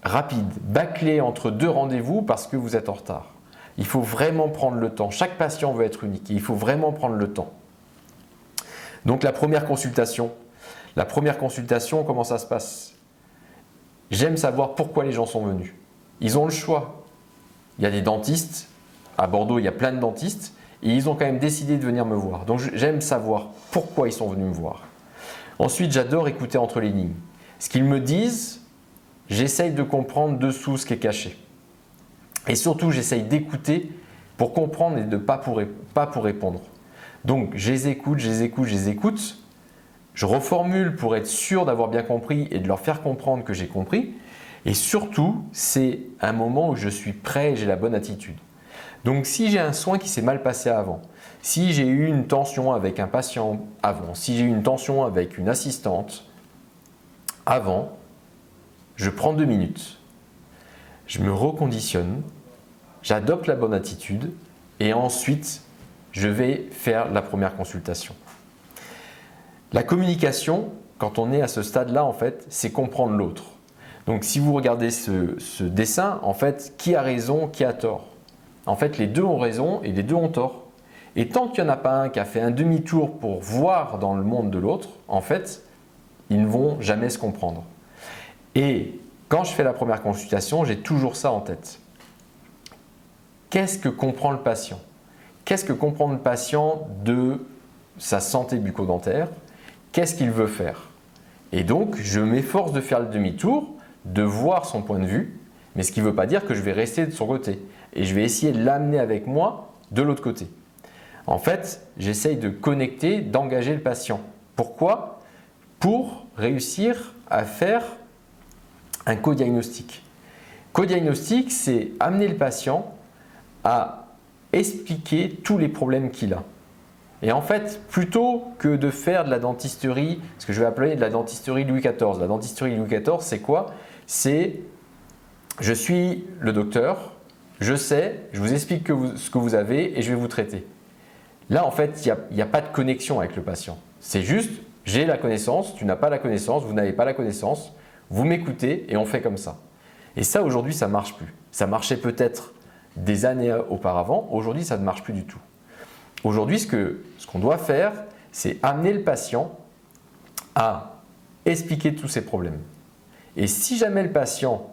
rapide, bâclé entre 2 rendez-vous parce que vous êtes en retard. Il faut vraiment prendre le temps. Chaque patient veut être unique et il faut vraiment prendre le temps. Donc la première consultation, comment ça se passe? J'aime savoir pourquoi les gens sont venus. Ils ont le choix. Il y a des dentistes, à Bordeaux il y a plein de dentistes, Et ils ont quand même décidé de venir me voir. Donc j'aime savoir pourquoi ils sont venus me voir. Ensuite, j'adore écouter entre les lignes. Ce qu'ils me disent, j'essaye de comprendre dessous ce qui est caché. Et surtout, j'essaye d'écouter pour comprendre et de pas pour répondre. Donc, je les écoute, je les écoute, je les écoute. Je reformule pour être sûr d'avoir bien compris et de leur faire comprendre que j'ai compris. Et surtout, c'est un moment où je suis prêt et j'ai la bonne attitude. Donc, si j'ai un soin qui s'est mal passé avant, si j'ai eu une tension avec un patient avant, si j'ai eu une tension avec une assistante avant, je prends 2 minutes. Je me reconditionne, j'adopte la bonne attitude et ensuite, je vais faire la première consultation. La communication, quand on est à ce stade-là, en fait, c'est comprendre l'autre. Donc, si vous regardez ce dessin, en fait, qui a raison, qui a tort? En fait, les deux ont raison et les deux ont tort. Et tant qu'il n'y en a pas un qui a fait un demi-tour pour voir dans le monde de l'autre, en fait, ils ne vont jamais se comprendre. Et quand je fais la première consultation, j'ai toujours ça en tête. Qu'est-ce que comprend le patient? Qu'est-ce que comprend le patient de sa santé bucco-dentaire? Qu'est-ce qu'il veut faire? Et donc, je m'efforce de faire le demi-tour, de voir son point de vue, mais ce qui ne veut pas dire que je vais rester de son côté. Et je vais essayer de l'amener avec moi de l'autre côté. En fait, j'essaye de connecter, d'engager le patient. Pourquoi? Pour réussir à faire un co-diagnostic. Co-diagnostic, c'est amener le patient à expliquer tous les problèmes qu'il a. Et en fait, plutôt que de faire de la dentisterie, ce que je vais appeler de la dentisterie Louis XIV. La dentisterie Louis XIV, c'est quoi? C'est je suis le docteur, je sais, je vous explique ce que vous avez et je vais vous traiter. Là, en fait, il n'y a pas de connexion avec le patient. C'est juste, j'ai la connaissance, tu n'as pas la connaissance, vous n'avez pas la connaissance, vous m'écoutez et on fait comme ça. Et ça, aujourd'hui, ça ne marche plus. Ça marchait peut-être des années auparavant, aujourd'hui, ça ne marche plus du tout. Aujourd'hui, ce qu'on doit faire, c'est amener le patient à expliquer tous ses problèmes. Et si jamais le patient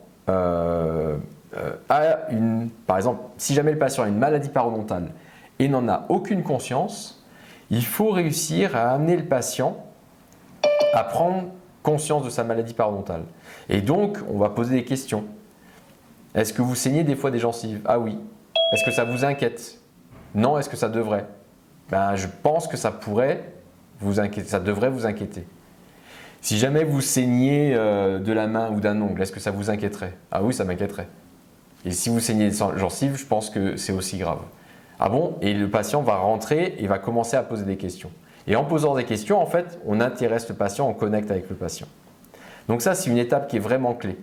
par exemple, si jamais le patient a une maladie parodontale et n'en a aucune conscience, il faut réussir à amener le patient à prendre conscience de sa maladie parodontale. Et donc, on va poser des questions. Est-ce que vous saignez des fois des gencives? Ah oui. Est-ce que ça vous inquiète? Non, est-ce que ça devrait? Ben, je pense que ça pourrait vous inquiéter, ça devrait vous inquiéter. Si jamais vous saignez de la main ou d'un ongle, est-ce que ça vous inquiéterait? Ah oui, ça m'inquiéterait. Et si vous saignez des gencives, je pense que c'est aussi grave. Ah bon? Et le patient va rentrer et va commencer à poser des questions. Et en posant des questions, en fait, on intéresse le patient, on connecte avec le patient. Donc ça, c'est une étape qui est vraiment clé.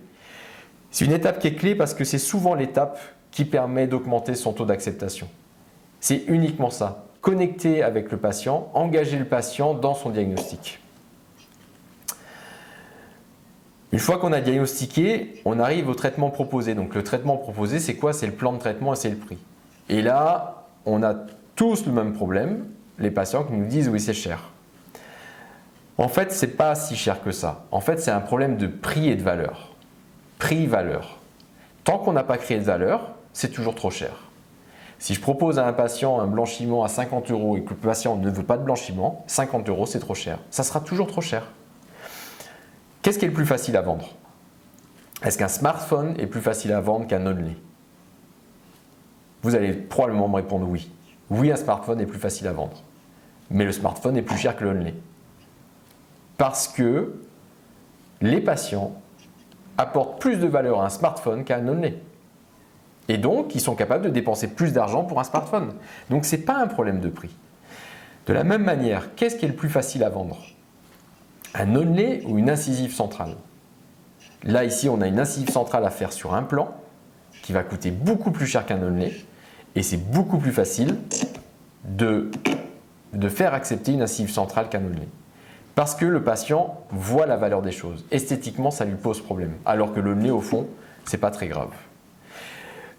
C'est une étape qui est clé parce que c'est souvent l'étape qui permet d'augmenter son taux d'acceptation. C'est uniquement ça. Connecter avec le patient, engager le patient dans son diagnostic. Une fois qu'on a diagnostiqué, on arrive au traitement proposé. Donc le traitement proposé, c'est quoi? C'est le plan de traitement et c'est le prix. Et là, on a tous le même problème, les patients qui nous disent oui, c'est cher. En fait, ce n'est pas si cher que ça. En fait, c'est un problème de prix et de valeur. Prix-valeur. Tant qu'on n'a pas créé de valeur, c'est toujours trop cher. Si je propose à un patient un blanchiment à 50 € et que le patient ne veut pas de blanchiment, 50 € c'est trop cher. Ça sera toujours trop cher. Qu'est-ce qui est le plus facile à vendre? Est-ce qu'un smartphone est plus facile à vendre qu'un only? Vous allez probablement me répondre oui. Oui, un smartphone est plus facile à vendre. Mais le smartphone est plus cher que le only. Parce que les patients apportent plus de valeur à un smartphone qu'à un only. Et donc, ils sont capables de dépenser plus d'argent pour un smartphone. Donc, ce n'est pas un problème de prix. De la même manière, qu'est-ce qui est le plus facile à vendre? Un onlay ou une incisive centrale? Là, ici, on a une incisive centrale à faire sur un plan qui va coûter beaucoup plus cher qu'un onlay. Et c'est beaucoup plus facile de faire accepter une incisive centrale qu'un onlay. Parce que le patient voit la valeur des choses. Esthétiquement, ça lui pose problème. Alors que l'onlay, au fond, ce n'est pas très grave.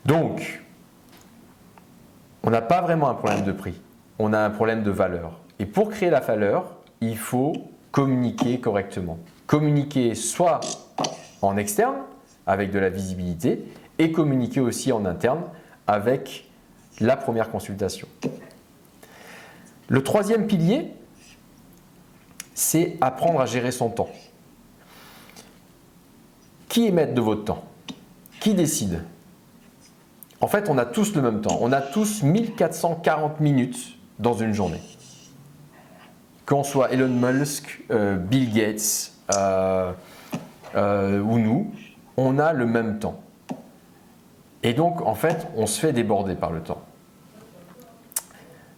Donc, on n'a pas vraiment un problème de prix. On a un problème de valeur. Et pour créer la valeur, il faut communiquer correctement. Communiquer soit en externe, avec de la visibilité, et communiquer aussi en interne avec la première consultation. Le troisième pilier, c'est apprendre à gérer son temps. Qui est maître de votre temps? Qui décide? En fait, on a tous le même temps. On a tous 1440 minutes dans une journée. Qu'on soit Elon Musk, Bill Gates ou nous, on a le même temps. Et donc, en fait, on se fait déborder par le temps.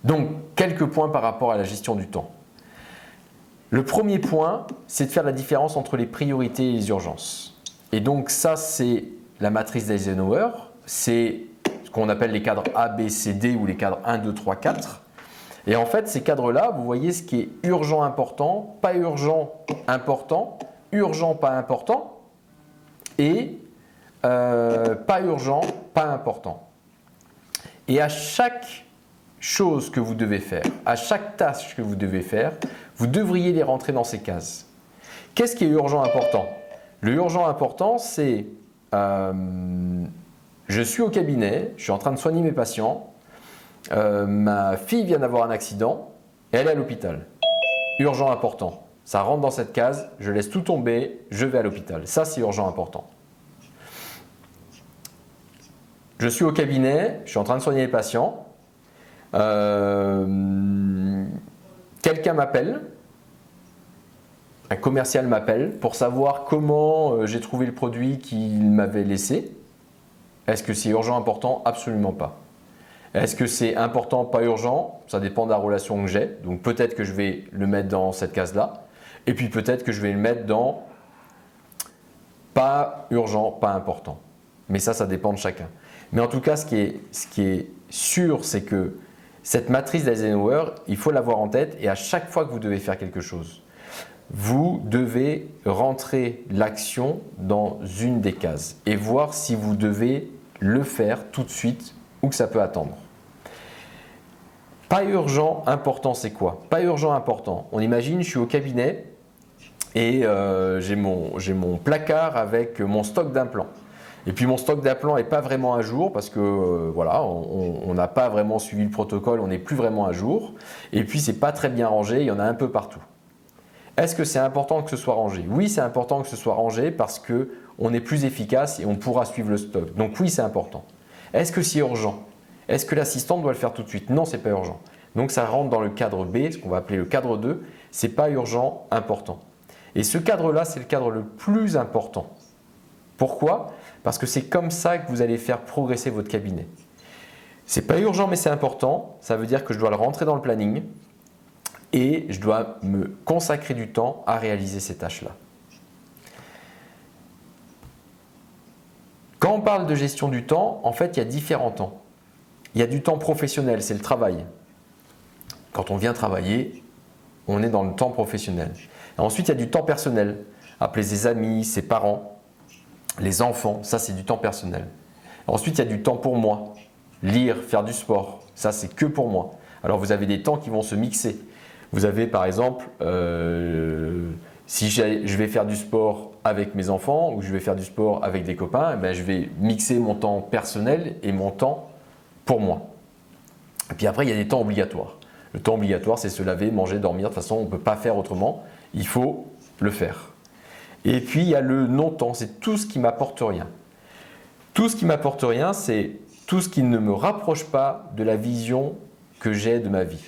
Donc, quelques points par rapport à la gestion du temps. Le premier point, c'est de faire la différence entre les priorités et les urgences. Et donc ça, c'est la matrice d'Eisenhower. C'est ce qu'on appelle les cadres A, B, C, D ou les cadres 1, 2, 3, 4. Et en fait, ces cadres-là, vous voyez ce qui est urgent, important, pas urgent, important, urgent, pas important et pas urgent, pas important. Et à chaque chose que vous devez faire, à chaque tâche que vous devez faire, vous devriez les rentrer dans ces cases. Qu'est-ce qui est urgent, important? Le urgent, important, c'est je suis au cabinet, je suis en train de soigner mes patients, ma fille vient d'avoir un accident et elle est à l'hôpital. Urgent, important. Ça rentre dans cette case, je laisse tout tomber, je vais à l'hôpital. Ça, c'est urgent, important. Je suis au cabinet, je suis en train de soigner les patients. Quelqu'un m'appelle, un commercial m'appelle pour savoir comment j'ai trouvé le produit qu'il m'avait laissé. Est-ce que c'est urgent, important? Absolument pas. Est-ce que c'est important, pas urgent? Ça dépend de la relation que j'ai. Donc peut-être que je vais le mettre dans cette case-là. Et puis peut-être que je vais le mettre dans pas urgent, pas important. Mais ça dépend de chacun. Mais en tout cas, ce qui est sûr, c'est que cette matrice d'Eisenhower, il faut l'avoir en tête et à chaque fois que vous devez faire quelque chose, vous devez rentrer l'action dans une des cases et voir si vous devez le faire tout de suite ou que ça peut attendre. Pas urgent, important, c'est quoi? Pas urgent, important. On imagine, je suis au cabinet et j'ai mon placard avec mon stock d'implants. Et puis mon stock d'implants n'est pas vraiment à jour parce que voilà, on n'a pas vraiment suivi le protocole, on n'est plus vraiment à jour. Et puis c'est pas très bien rangé, il y en a un peu partout. Est-ce que c'est important que ce soit rangé? Oui, c'est important que ce soit rangé parce qu'on est plus efficace et on pourra suivre le stock. Donc oui, c'est important. Est-ce que c'est urgent? Est-ce que l'assistante doit le faire tout de suite? Non, ce n'est pas urgent. Donc ça rentre dans le cadre B, ce qu'on va appeler le cadre 2. Ce n'est pas urgent, important. Et ce cadre-là, c'est le cadre le plus important. Pourquoi? Parce que c'est comme ça que vous allez faire progresser votre cabinet. Ce n'est pas urgent, mais c'est important. Ça veut dire que je dois le rentrer dans le planning et je dois me consacrer du temps à réaliser ces tâches-là. Quand on parle de gestion du temps, en fait, il y a différents temps. Il y a du temps professionnel, c'est le travail. Quand on vient travailler, on est dans le temps professionnel. Et ensuite, il y a du temps personnel. Appeler ses amis, ses parents, les enfants, ça c'est du temps personnel. Ensuite, il y a du temps pour moi. Lire, faire du sport, ça c'est que pour moi. Alors vous avez des temps qui vont se mixer. Vous avez par exemple, si je vais faire du sport avec mes enfants ou je vais faire du sport avec des copains, eh bien, je vais mixer mon temps personnel et mon temps pour moi. Et puis après, il y a des temps obligatoires. Le temps obligatoire, c'est se laver, manger, dormir. De toute façon, on ne peut pas faire autrement. Il faut le faire. Et puis, il y a le non-temps. C'est tout ce qui ne m'apporte rien. Tout ce qui ne m'apporte rien, c'est tout ce qui ne me rapproche pas de la vision que j'ai de ma vie.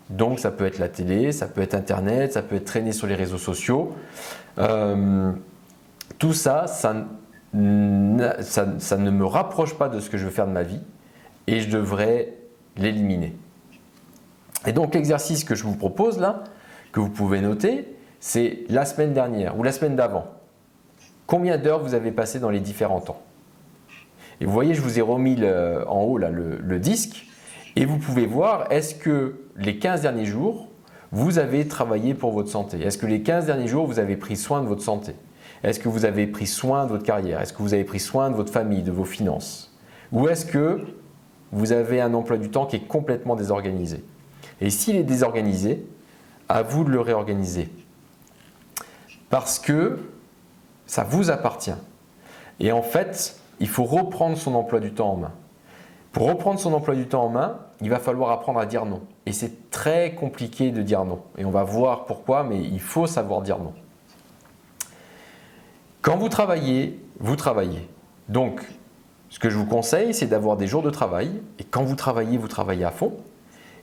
Donc, ça peut être la télé, ça peut être Internet, ça peut être traîner sur les réseaux sociaux. Tout ça, ça ne me rapproche pas de ce que je veux faire de ma vie et je devrais l'éliminer. Et donc, l'exercice que je vous propose là, que vous pouvez noter, c'est la semaine dernière ou la semaine d'avant. Combien d'heures vous avez passé dans les différents temps? Et vous voyez, je vous ai remis en haut là, le disque et vous pouvez voir, est-ce que les 15 derniers jours, vous avez travaillé pour votre santé? Est-ce que les 15 derniers jours, vous avez pris soin de votre santé? Est-ce que vous avez pris soin de votre carrière? Est-ce que vous avez pris soin de votre famille, de vos finances? Ou est-ce que vous avez un emploi du temps qui est complètement désorganisé? Et s'il est désorganisé, à vous de le réorganiser. Parce que ça vous appartient. Et en fait, il faut reprendre son emploi du temps en main. Pour reprendre son emploi du temps en main, il va falloir apprendre à dire non. Et c'est très compliqué de dire non. Et on va voir pourquoi, mais il faut savoir dire non. Quand vous travaillez, vous travaillez. Donc, ce que je vous conseille, c'est d'avoir des jours de travail. Et quand vous travaillez à fond.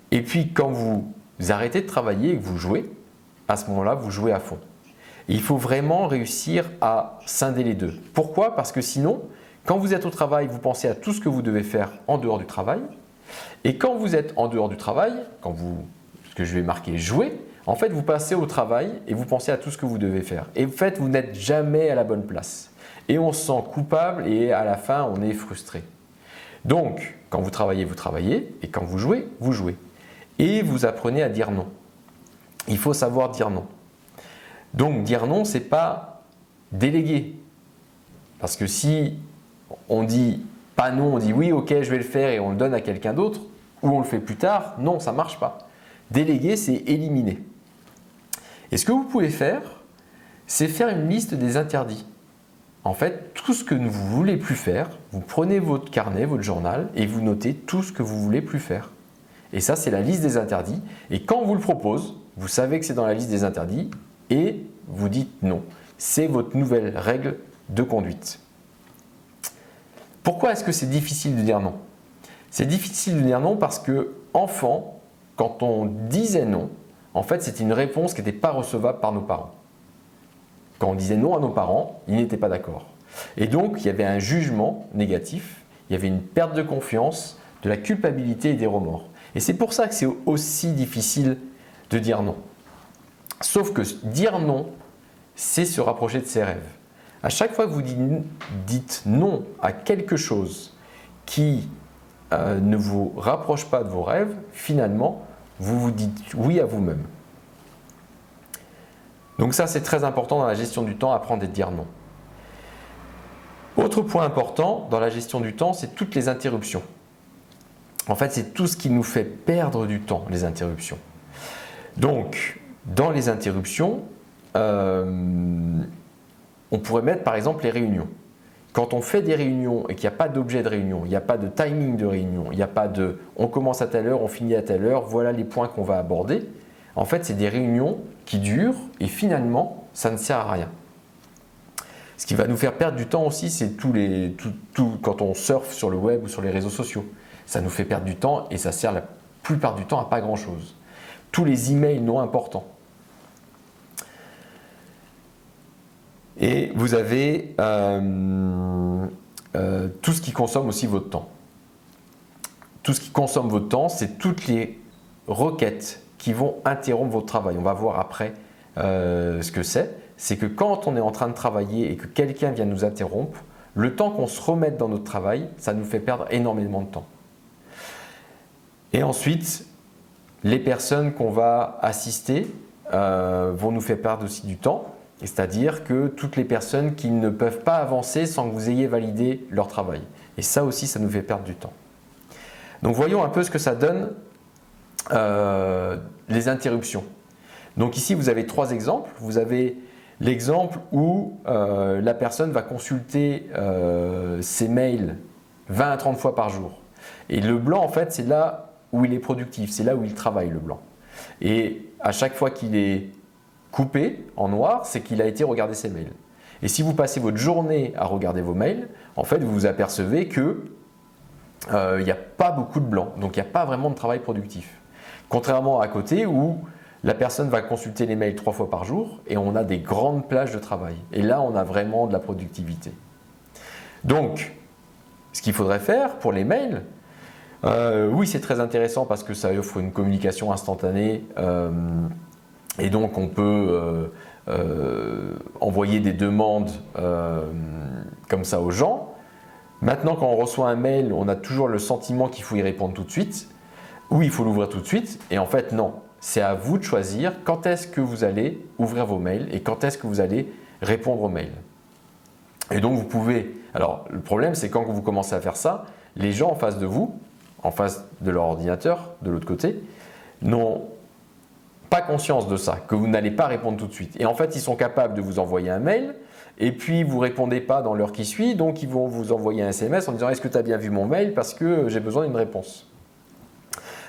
Et puis, quand vous arrêtez de travailler et que vous jouez, à ce moment-là, vous jouez à fond. Et il faut vraiment réussir à scinder les deux. Pourquoi? Parce que sinon, quand vous êtes au travail, vous pensez à tout ce que vous devez faire en dehors du travail. Et quand vous êtes en dehors du travail, ce que je vais marquer jouer, en fait, vous passez au travail et vous pensez à tout ce que vous devez faire. Et en fait, vous n'êtes jamais à la bonne place. Et on se sent coupable et à la fin, on est frustré. Donc, quand vous travaillez, vous travaillez. Et quand vous jouez, vous jouez. Et vous apprenez à dire non. Il faut savoir dire non. Donc, dire non, ce n'est pas déléguer. Parce que si on dit pas non, on dit oui, ok, je vais le faire et on le donne à quelqu'un d'autre, ou on le fait plus tard, non, ça ne marche pas. Déléguer, c'est éliminer. Et ce que vous pouvez faire, c'est faire une liste des interdits. En fait, tout ce que vous ne voulez plus faire, vous prenez votre carnet, votre journal et vous notez tout ce que vous ne voulez plus faire. Et ça, c'est la liste des interdits. Et quand on vous le propose, vous savez que c'est dans la liste des interdits et vous dites non. C'est votre nouvelle règle de conduite. Pourquoi est-ce que c'est difficile de dire non? C'est difficile de dire non parce que, enfant, quand on disait non, en fait, c'était une réponse qui n'était pas recevable par nos parents. Quand on disait non à nos parents, ils n'étaient pas d'accord. Et donc, il y avait un jugement négatif, il y avait une perte de confiance, de la culpabilité et des remords. Et c'est pour ça que c'est aussi difficile de dire non. Sauf que dire non, c'est se rapprocher de ses rêves. À chaque fois que vous dites non à quelque chose qui ne vous rapproche pas de vos rêves, finalement, vous vous dites oui à vous-même. Donc ça, c'est très important dans la gestion du temps, apprendre à dire non. Autre point important dans la gestion du temps, c'est toutes les interruptions. En fait, c'est tout ce qui nous fait perdre du temps, les interruptions. Donc, dans les interruptions, on pourrait mettre par exemple les réunions. Quand on fait des réunions et qu'il n'y a pas d'objet de réunion, il n'y a pas de timing de réunion, il n'y a pas de on commence à telle heure, on finit à telle heure, voilà les points qu'on va aborder. En fait, c'est des réunions qui durent et finalement, ça ne sert à rien. Ce qui va nous faire perdre du temps aussi, c'est quand on surfe sur le web ou sur les réseaux sociaux. Ça nous fait perdre du temps et ça sert la plupart du temps à pas grand-chose. Tous les emails non importants. Et vous avez tout ce qui consomme aussi votre temps. Tout ce qui consomme votre temps, c'est toutes les requêtes qui vont interrompre votre travail. On va voir après ce que c'est. C'est que quand on est en train de travailler et que quelqu'un vient nous interrompre, le temps qu'on se remette dans notre travail, ça nous fait perdre énormément de temps. Et ensuite, les personnes qu'on va assister vont nous faire perdre aussi du temps. C'est-à-dire que toutes les personnes qui ne peuvent pas avancer sans que vous ayez validé leur travail. Et ça aussi, ça nous fait perdre du temps. Donc voyons un peu ce que ça donne les interruptions. Donc ici, vous avez 3 exemples. Vous avez l'exemple où la personne va consulter ses mails 20 à 30 fois par jour. Et le blanc, en fait, c'est là où il est productif, c'est là où il travaille, le blanc. Et à chaque fois qu'il est coupé en noir, c'est qu'il a été regarder ses mails. Et si vous passez votre journée à regarder vos mails, en fait, vous vous apercevez que il n'y a pas beaucoup de blanc, donc il n'y a pas vraiment de travail productif. Contrairement à côté où la personne va consulter les mails 3 fois par jour et on a des grandes plages de travail. Et là, on a vraiment de la productivité. Donc, ce qu'il faudrait faire pour les mails, oui, c'est très intéressant parce que ça offre une communication instantanée et donc on peut envoyer des demandes comme ça aux gens. Maintenant, quand on reçoit un mail, on a toujours le sentiment qu'il faut y répondre tout de suite ou il faut l'ouvrir tout de suite. Et en fait, non. C'est à vous de choisir quand est-ce que vous allez ouvrir vos mails et quand est-ce que vous allez répondre aux mails. Et donc, vous pouvez… Alors, le problème, c'est quand vous commencez à faire ça, les gens en face de vous, en face de leur ordinateur, de l'autre côté, n'ont pas conscience de ça, que vous n'allez pas répondre tout de suite. Et en fait, ils sont capables de vous envoyer un mail et puis vous ne répondez pas dans l'heure qui suit, donc ils vont vous envoyer un SMS en disant « Est-ce que tu as bien vu mon mail parce que j'ai besoin d'une réponse ?»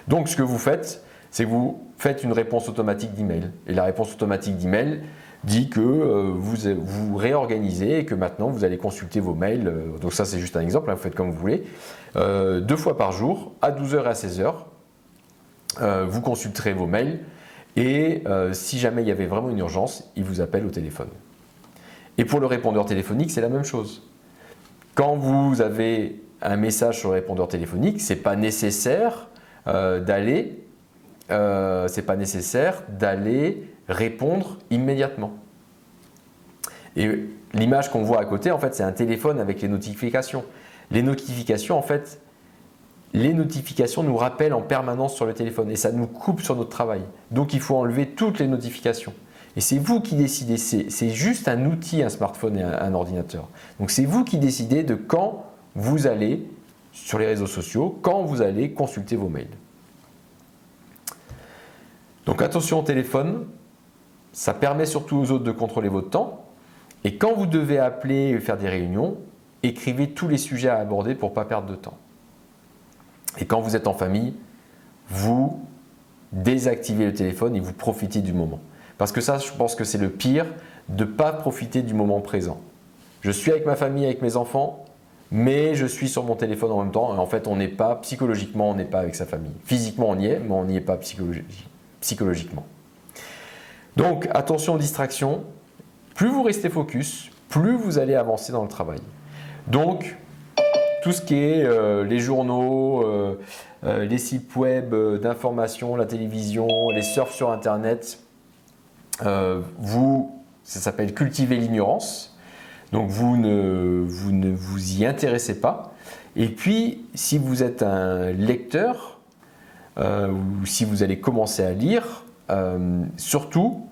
Donc ce que vous faites, c'est que vous faites une réponse automatique d'email. Et la réponse automatique d'email dit que vous réorganisez et que maintenant vous allez consulter vos mails. Donc ça c'est juste un exemple, hein, vous faites comme vous voulez. 2 fois par jour, à 12h et à 16h, vous consulterez vos mails et si jamais il y avait vraiment une urgence, il vous appelle au téléphone. Et pour le répondeur téléphonique, c'est la même chose. Quand vous avez un message sur le répondeur téléphonique, ce n'est pas nécessaire d'aller répondre immédiatement. Et l'image qu'on voit à côté, en fait, c'est un téléphone avec les notifications. Les notifications, en fait, nous rappellent en permanence sur le téléphone et ça nous coupe sur notre travail. Donc, il faut enlever toutes les notifications. Et c'est vous qui décidez, c'est juste un outil, un smartphone et un ordinateur. Donc, c'est vous qui décidez de quand vous allez sur les réseaux sociaux, quand vous allez consulter vos mails. Donc attention au téléphone, ça permet surtout aux autres de contrôler votre temps. Et quand vous devez appeler et faire des réunions, écrivez tous les sujets à aborder pour ne pas perdre de temps. Et quand vous êtes en famille, vous désactivez le téléphone et vous profitez du moment. Parce que ça, je pense que c'est le pire, de ne pas profiter du moment présent. Je suis avec ma famille, avec mes enfants, mais je suis sur mon téléphone en même temps. Et en fait, on n'est pas, psychologiquement, on n'est pas avec sa famille. Physiquement, on y est, mais on n'y est pas psychologiquement. Donc, attention aux distractions. Plus vous restez focus, plus vous allez avancer dans le travail. Donc, tout ce qui est les journaux, les sites web d'information, la télévision, les surfs sur Internet, ça s'appelle cultiver l'ignorance. Donc, vous ne vous y intéressez pas. Et puis, si vous êtes un lecteur, ou si vous allez commencer à lire, surtout,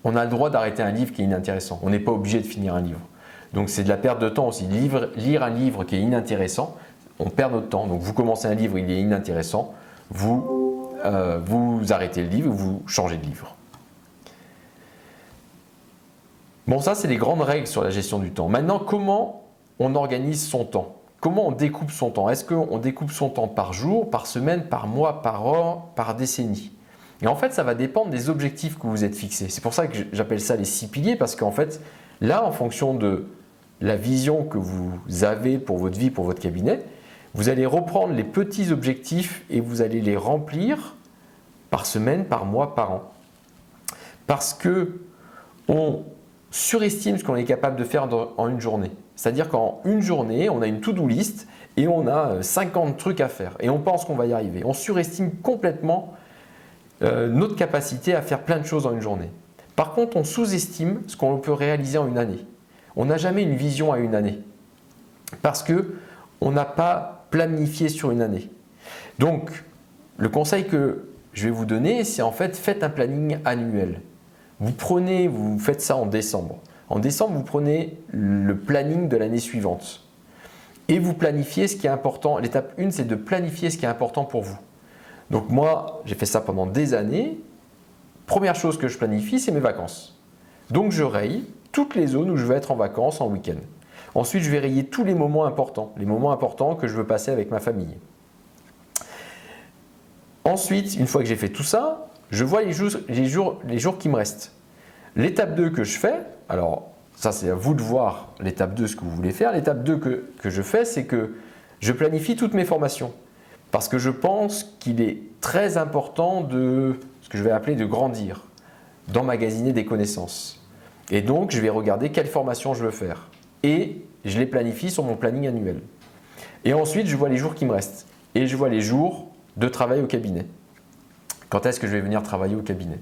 on a le droit d'arrêter un livre qui est inintéressant. On n'est pas obligé de finir un livre. Donc c'est de la perte de temps aussi. Lire un livre qui est inintéressant, on perd notre temps. Donc vous commencez un livre, il est inintéressant, vous arrêtez le livre, vous changez de livre. Bon, ça c'est les grandes règles sur la gestion du temps. Maintenant, comment on organise son temps? Comment on découpe son temps? Est-ce qu'on découpe son temps par jour, par semaine, par mois, par heure, par décennie? Et en fait, ça va dépendre des objectifs que vous êtes fixés. C'est pour ça que j'appelle ça les 6 piliers, parce qu'en fait, là, en fonction de la vision que vous avez pour votre vie, pour votre cabinet, vous allez reprendre les petits objectifs et vous allez les remplir par semaine, par mois, par an. Parce qu'on surestime ce qu'on est capable de faire en une journée. C'est-à-dire qu'en une journée, on a une to-do list et on a 50 trucs à faire et on pense qu'on va y arriver. On surestime complètement notre capacité à faire plein de choses en une journée. Par contre, on sous-estime ce qu'on peut réaliser en une année. On n'a jamais une vision à une année parce qu'on n'a pas planifié sur une année. Donc, le conseil que je vais vous donner, c'est en fait, faites un planning annuel. Vous faites ça en décembre. En décembre, vous prenez le planning de l'année suivante et vous planifiez ce qui est important. L'étape 1, c'est de planifier ce qui est important pour vous. Donc moi, j'ai fait ça pendant des années. Première chose que je planifie, c'est mes vacances. Donc je raye toutes les zones où je vais être en vacances en week-end. Ensuite, je vais rayer tous les moments importants que je veux passer avec ma famille. Ensuite, une fois que j'ai fait tout ça, je vois les jours qui me restent. L'étape 2 que je fais, alors ça c'est à vous de voir l'étape 2 ce que vous voulez faire. L'étape 2 que je fais, c'est que je planifie toutes mes formations. Parce que je pense qu'il est très important de ce que je vais appeler de grandir, d'emmagasiner des connaissances. Et donc, je vais regarder quelle formation je veux faire. Et je les planifie sur mon planning annuel. Et ensuite, je vois les jours qui me restent. Et je vois les jours de travail au cabinet. Quand est-ce que je vais venir travailler au cabinet?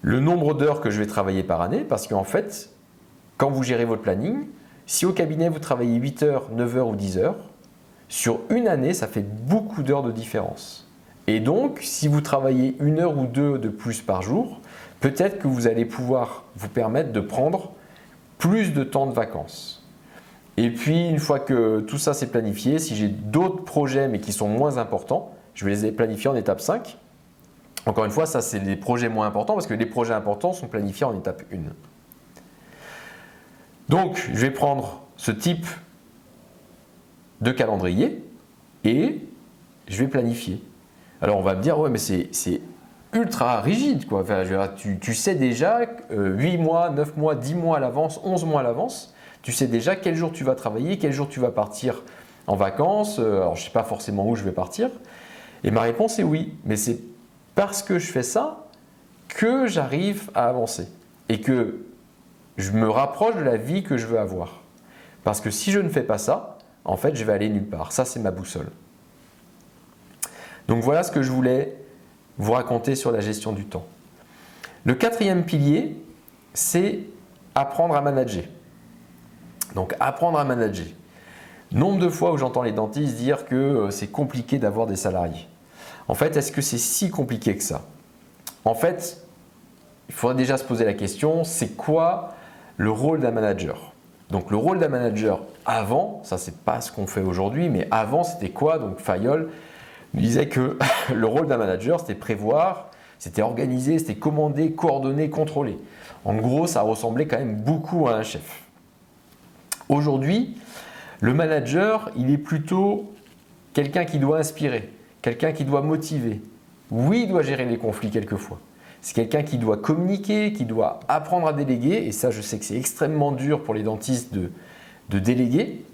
Le nombre d'heures que je vais travailler par année, parce qu'en fait, quand vous gérez votre planning, si au cabinet vous travaillez 8 heures, 9 heures ou 10 heures, sur une année, ça fait beaucoup d'heures de différence. Et donc, si vous travaillez 1 heure ou 2 de plus par jour, peut-être que vous allez pouvoir vous permettre de prendre plus de temps de vacances. Et puis, une fois que tout ça c'est planifié, si j'ai d'autres projets mais qui sont moins importants, je vais les planifier en étape 5. Encore une fois, ça c'est les projets moins importants parce que les projets importants sont planifiés en étape 1. Donc, je vais prendre ce type de calendrier et je vais planifier. Alors, on va me dire, ouais, mais c'est ultra rigide, quoi. Enfin, tu sais déjà 8 mois, 9 mois, 10 mois à l'avance, 11 mois à l'avance, tu sais déjà quel jour tu vas travailler, quel jour tu vas partir en vacances. Alors, je ne sais pas forcément où je vais partir. Et ma réponse est oui, mais c'est parce que je fais ça que j'arrive à avancer et que je me rapproche de la vie que je veux avoir. Parce que si je ne fais pas ça, en fait, je vais aller nulle part. Ça, c'est ma boussole. Donc voilà ce que je voulais vous raconter sur la gestion du temps. Le quatrième pilier, c'est apprendre à manager. Donc apprendre à manager. Nombre de fois où j'entends les dentistes dire que c'est compliqué d'avoir des salariés. En fait, est-ce que c'est si compliqué que ça? En fait, il faudrait déjà se poser la question, c'est quoi le rôle d'un manager? Donc le rôle d'un manager avant, ça c'est pas ce qu'on fait aujourd'hui, mais avant c'était quoi? Donc Fayol disait que le rôle d'un manager c'était prévoir, c'était organiser, c'était commander, coordonner, contrôler. En gros, ça ressemblait quand même beaucoup à un chef. Aujourd'hui, le manager, il est plutôt quelqu'un qui doit inspirer, quelqu'un qui doit motiver. Oui, il doit gérer les conflits quelquefois. C'est quelqu'un qui doit communiquer, qui doit apprendre à déléguer. Et ça, je sais que c'est extrêmement dur pour les dentistes de déléguer.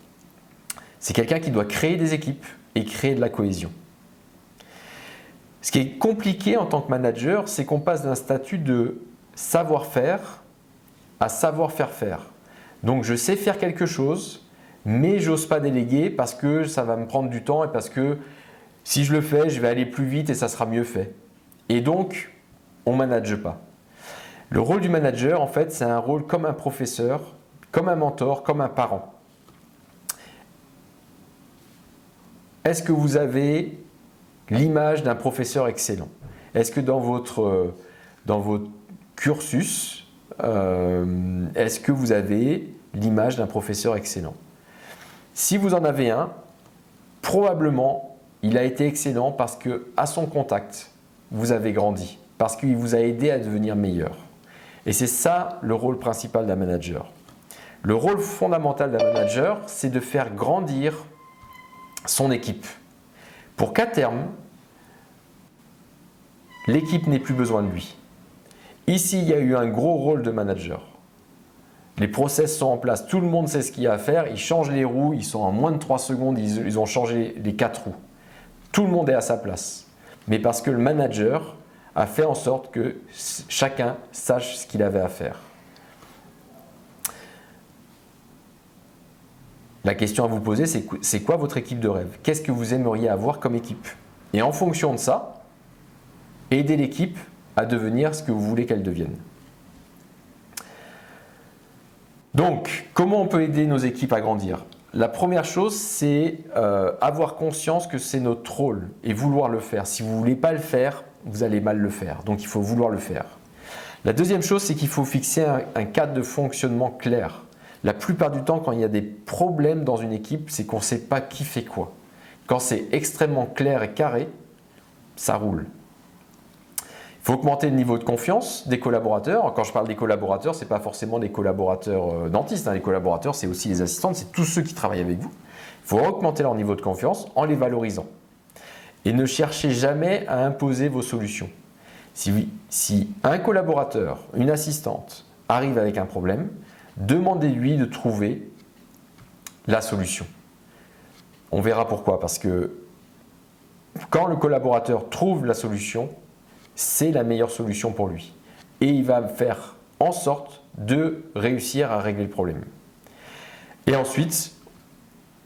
C'est quelqu'un qui doit créer des équipes et créer de la cohésion. Ce qui est compliqué en tant que manager, c'est qu'on passe d'un statut de savoir-faire à savoir-faire faire. Donc, je sais faire quelque chose, mais j'ose pas déléguer parce que ça va me prendre du temps et parce que si je le fais, je vais aller plus vite et ça sera mieux fait. Et donc, on ne manage pas. Le rôle du manager, en fait, c'est un rôle comme un professeur, comme un mentor, comme un parent. Est-ce que vous avez l'image d'un professeur excellent? Est-ce que dans votre cursus, est-ce que vous avez l'image d'un professeur excellent? Si vous en avez un, probablement, il a été excellent parce qu'à son contact, vous avez grandi, parce qu'il vous a aidé à devenir meilleur. Et c'est ça le rôle principal d'un manager. Le rôle fondamental d'un manager, c'est de faire grandir son équipe pour qu'à terme, l'équipe n'ait plus besoin de lui. Ici, il y a eu un gros rôle de manager. Les process sont en place, tout le monde sait ce qu'il y a à faire, ils changent les roues, ils sont en moins de 3 secondes, ils ont changé les 4 roues. Tout le monde est à sa place. Mais parce que le manager a fait en sorte que chacun sache ce qu'il avait à faire. La question à vous poser, c'est quoi votre équipe de rêve? Qu'est-ce que vous aimeriez avoir comme équipe? Et en fonction de ça, aidez l'équipe à devenir ce que vous voulez qu'elle devienne. Donc, comment on peut aider nos équipes à grandir? La première chose, c'est avoir conscience que c'est notre rôle et vouloir le faire. Si vous ne voulez pas le faire, vous allez mal le faire. Donc, il faut vouloir le faire. La deuxième chose, c'est qu'il faut fixer un cadre de fonctionnement clair. La plupart du temps, quand il y a des problèmes dans une équipe, c'est qu'on ne sait pas qui fait quoi. Quand c'est extrêmement clair et carré, ça roule. Il faut augmenter le niveau de confiance des collaborateurs. Quand je parle des collaborateurs, ce n'est pas forcément des collaborateurs dentistes. Les collaborateurs, c'est aussi les assistantes, c'est tous ceux qui travaillent avec vous. Il faut augmenter leur niveau de confiance en les valorisant. Et ne cherchez jamais à imposer vos solutions. Si un collaborateur, une assistante, arrive avec un problème, demandez-lui de trouver la solution. On verra pourquoi. Parce que quand le collaborateur trouve la solution, c'est la meilleure solution pour lui. Et il va faire en sorte de réussir à régler le problème. Et ensuite,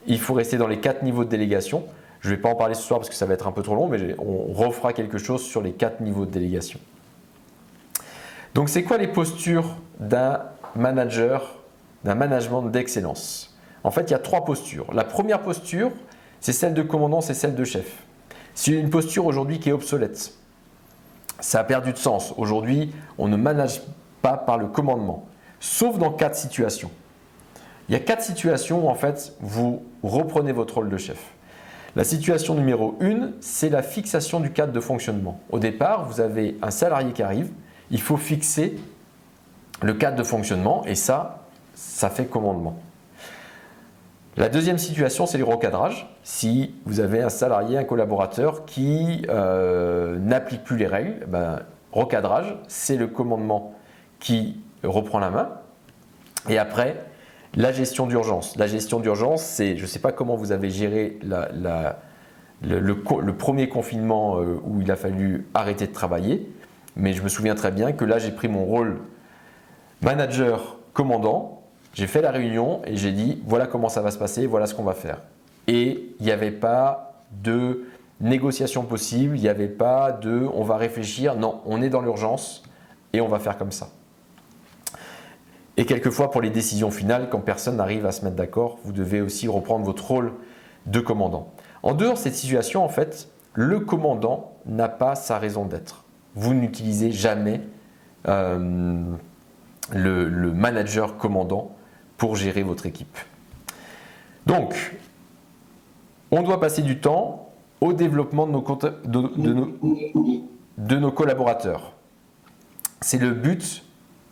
il faut rester dans les 4 niveaux de délégation. Je ne vais pas en parler ce soir parce que ça va être un peu trop long, mais on refera quelque chose sur les 4 niveaux de délégation. Donc, c'est quoi les postures d'un manager, d'un management d'excellence? En fait, il y a 3 postures. La première posture, c'est celle de commandant, c'est celle de chef. C'est une posture aujourd'hui qui est obsolète. Ça a perdu de sens. Aujourd'hui, on ne manage pas par le commandement, sauf dans 4 situations. Il y a 4 situations où en fait, vous reprenez votre rôle de chef. La situation numéro 1, c'est la fixation du cadre de fonctionnement. Au départ, vous avez un salarié qui arrive, il faut fixer le cadre de fonctionnement et ça, ça fait commandement. La deuxième situation, c'est le recadrage. Si vous avez un salarié, un collaborateur qui n'applique plus les règles, recadrage, c'est le commandement qui reprend la main. Et après, la gestion d'urgence. La gestion d'urgence, c'est, je ne sais pas comment vous avez géré le premier confinement où il a fallu arrêter de travailler, mais je me souviens très bien que là, j'ai pris mon rôle manager commandant. J'ai fait la réunion et j'ai dit voilà comment ça va se passer, voilà ce qu'on va faire. Et il n'y avait pas de négociation possible, il n'y avait pas de on va réfléchir, non, on est dans l'urgence et on va faire comme ça. Et quelquefois pour les décisions finales, quand personne n'arrive à se mettre d'accord, vous devez aussi reprendre votre rôle de commandant. En dehors de cette situation, en fait, le commandant n'a pas sa raison d'être. Vous n'utilisez jamais le manager commandant pour gérer votre équipe. Donc, on doit passer du temps au développement de nos collaborateurs. C'est le but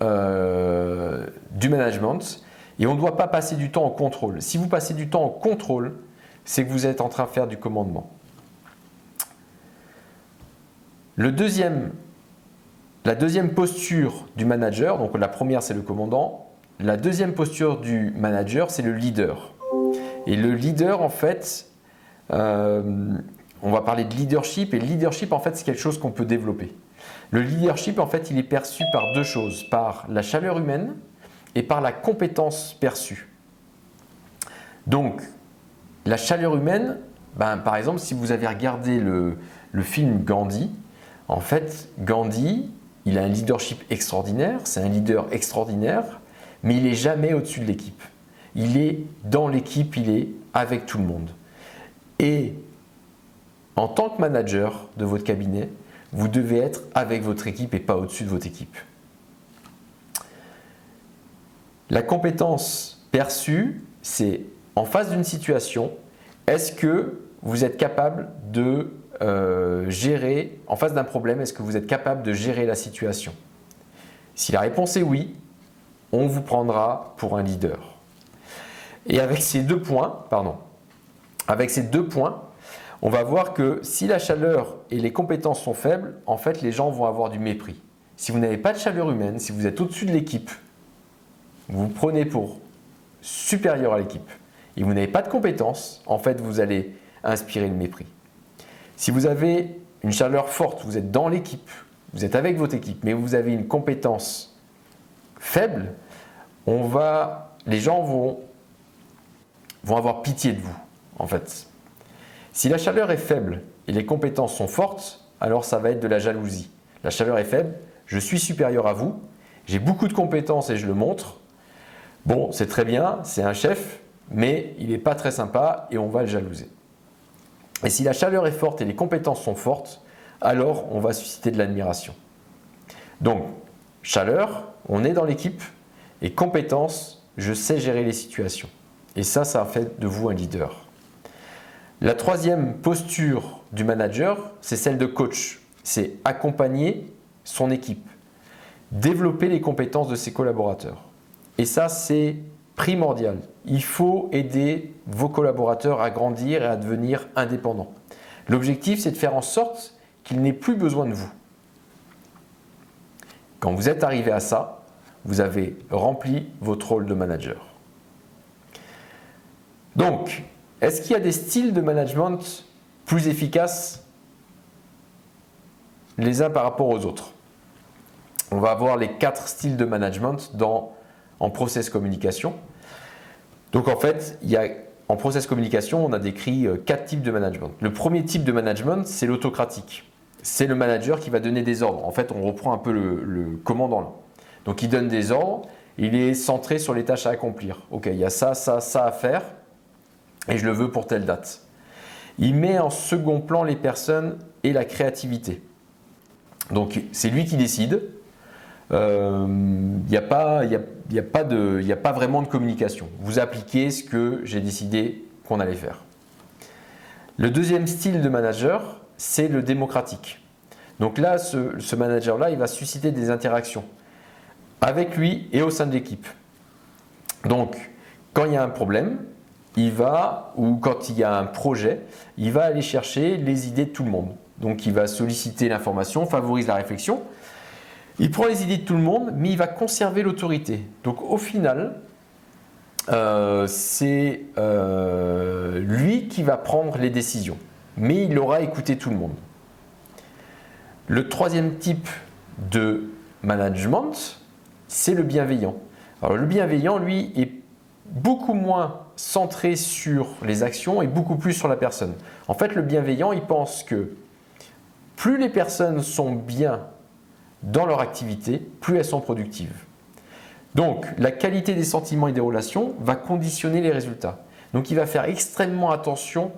du management et on ne doit pas passer du temps en contrôle. Si vous passez du temps en contrôle, c'est que vous êtes en train de faire du commandement. La deuxième posture du manager, donc la première c'est le commandant, la deuxième posture du manager c'est le leader. Et le leader en fait, on va parler de leadership et le leadership en fait c'est quelque chose qu'on peut développer. Le leadership en fait il est perçu par deux choses, par la chaleur humaine et par la compétence perçue. Donc la chaleur humaine, par exemple si vous avez regardé le film Gandhi, en fait Gandhi il a un leadership extraordinaire, c'est un leader extraordinaire, mais il n'est jamais au-dessus de l'équipe. Il est dans l'équipe, il est avec tout le monde. Et en tant que manager de votre cabinet, vous devez être avec votre équipe et pas au-dessus de votre équipe. La compétence perçue, c'est en face d'une situation, est-ce que vous êtes capable de gérer, en face d'un problème, est-ce que vous êtes capable de gérer la situation? Si la réponse est oui, on vous prendra pour un leader. Et avec ces deux points, on va voir que si la chaleur et les compétences sont faibles, en fait, les gens vont avoir du mépris. Si vous n'avez pas de chaleur humaine, si vous êtes au-dessus de l'équipe, vous vous prenez pour supérieur à l'équipe et vous n'avez pas de compétences, en fait, vous allez inspirer le mépris. Si vous avez une chaleur forte, vous êtes dans l'équipe, vous êtes avec votre équipe, mais vous avez une compétence faible, les gens vont avoir pitié de vous, en fait. Si la chaleur est faible et les compétences sont fortes, alors ça va être de la jalousie. La chaleur est faible, je suis supérieur à vous, j'ai beaucoup de compétences et je le montre. Bon, c'est très bien, c'est un chef, mais il n'est pas très sympa et on va le jalouser. Et si la chaleur est forte et les compétences sont fortes, alors on va susciter de l'admiration. Donc, chaleur, on est dans l'équipe, et compétences, je sais gérer les situations. Et ça fait de vous un leader. La troisième posture du manager, c'est celle de coach. C'est accompagner son équipe, développer les compétences de ses collaborateurs. Et ça, c'est primordial. Il faut aider vos collaborateurs à grandir et à devenir indépendants. L'objectif, c'est de faire en sorte qu'ils n'aient plus besoin de vous. Quand vous êtes arrivé à ça, vous avez rempli votre rôle de manager. Donc, est-ce qu'il y a des styles de management plus efficaces les uns par rapport aux autres? On va avoir les 4 styles de management en process communication. Donc en fait, en process communication, on a décrit 4 types de management. Le premier type de management, c'est l'autocratique. C'est le manager qui va donner des ordres. En fait, on reprend un peu le commandant là. Donc il donne des ordres, il est centré sur les tâches à accomplir. Ok, il y a ça à faire et je le veux pour telle date. Il met en second plan les personnes et la créativité. Donc c'est lui qui décide. Il n'y a pas vraiment de communication. Vous appliquez ce que j'ai décidé qu'on allait faire. Le deuxième style de manager, c'est le démocratique. Donc là, ce manager-là, il va susciter des interactions avec lui et au sein de l'équipe. Donc, quand il y a un problème, ou quand il y a un projet, il va aller chercher les idées de tout le monde. Donc, il va solliciter l'information, favorise la réflexion. Il prend les idées de tout le monde, mais il va conserver l'autorité. Donc, au final, c'est lui qui va prendre les décisions, mais il aura écouté tout le monde. Le troisième type de management, c'est le bienveillant. Alors, le bienveillant, lui, est beaucoup moins centré sur les actions et beaucoup plus sur la personne. En fait, le bienveillant, il pense que plus les personnes sont bien dans leur activité, plus elles sont productives. Donc, la qualité des sentiments et des relations va conditionner les résultats. Donc, il va faire extrêmement attention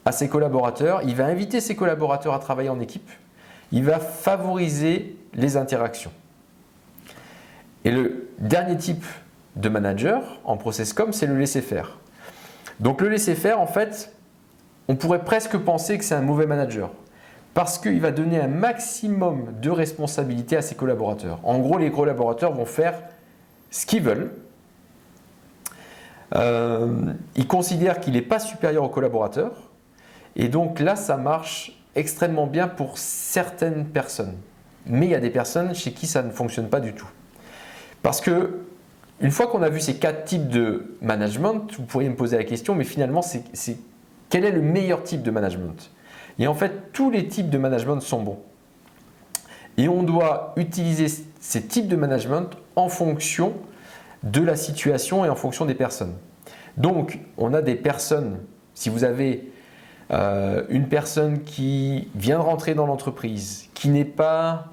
à ses collaborateurs. Il va inviter ses collaborateurs à travailler en équipe. Il va favoriser les interactions. Et le dernier type de manager en process-com, c'est le laisser-faire. Donc, le laisser-faire, en fait, on pourrait presque penser que c'est un mauvais manager. Parce qu'il va donner un maximum de responsabilité à ses collaborateurs. En gros, les collaborateurs vont faire ce qu'ils veulent. Il considère qu'il n'est pas supérieur aux collaborateurs. Et donc là, ça marche extrêmement bien pour certaines personnes. Mais il y a des personnes chez qui ça ne fonctionne pas du tout. Parce que, une fois qu'on a vu ces 4 types de management, vous pourriez me poser la question, mais finalement, quel est le meilleur type de management ? Et en fait, tous les types de management sont bons. Et on doit utiliser ces types de management en fonction de la situation et en fonction des personnes. Donc, on a des personnes, si vous avez une personne qui vient de rentrer dans l'entreprise, qui n'est pas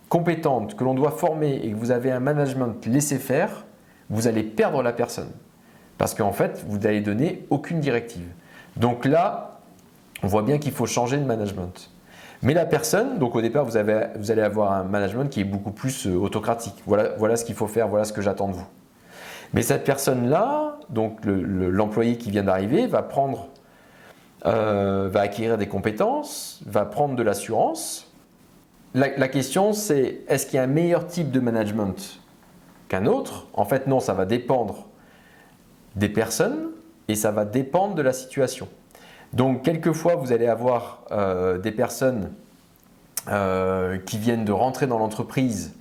compétente, que l'on doit former et que vous avez un management laissé faire, vous allez perdre la personne. Parce qu'en fait, vous n'allez donner aucune directive. Donc là, on voit bien qu'il faut changer de management. Mais la personne, donc au départ, vous allez avoir un management qui est beaucoup plus autocratique. Voilà ce qu'il faut faire, voilà ce que j'attends de vous. Mais cette personne-là, donc l'employé qui vient d'arriver, va acquérir des compétences, va prendre de l'assurance. La question, c'est est-ce qu'il y a un meilleur type de management qu'un autre ? En fait, non, ça va dépendre des personnes et ça va dépendre de la situation. Donc, quelquefois, vous allez avoir des personnes qui viennent de rentrer dans l'entreprise,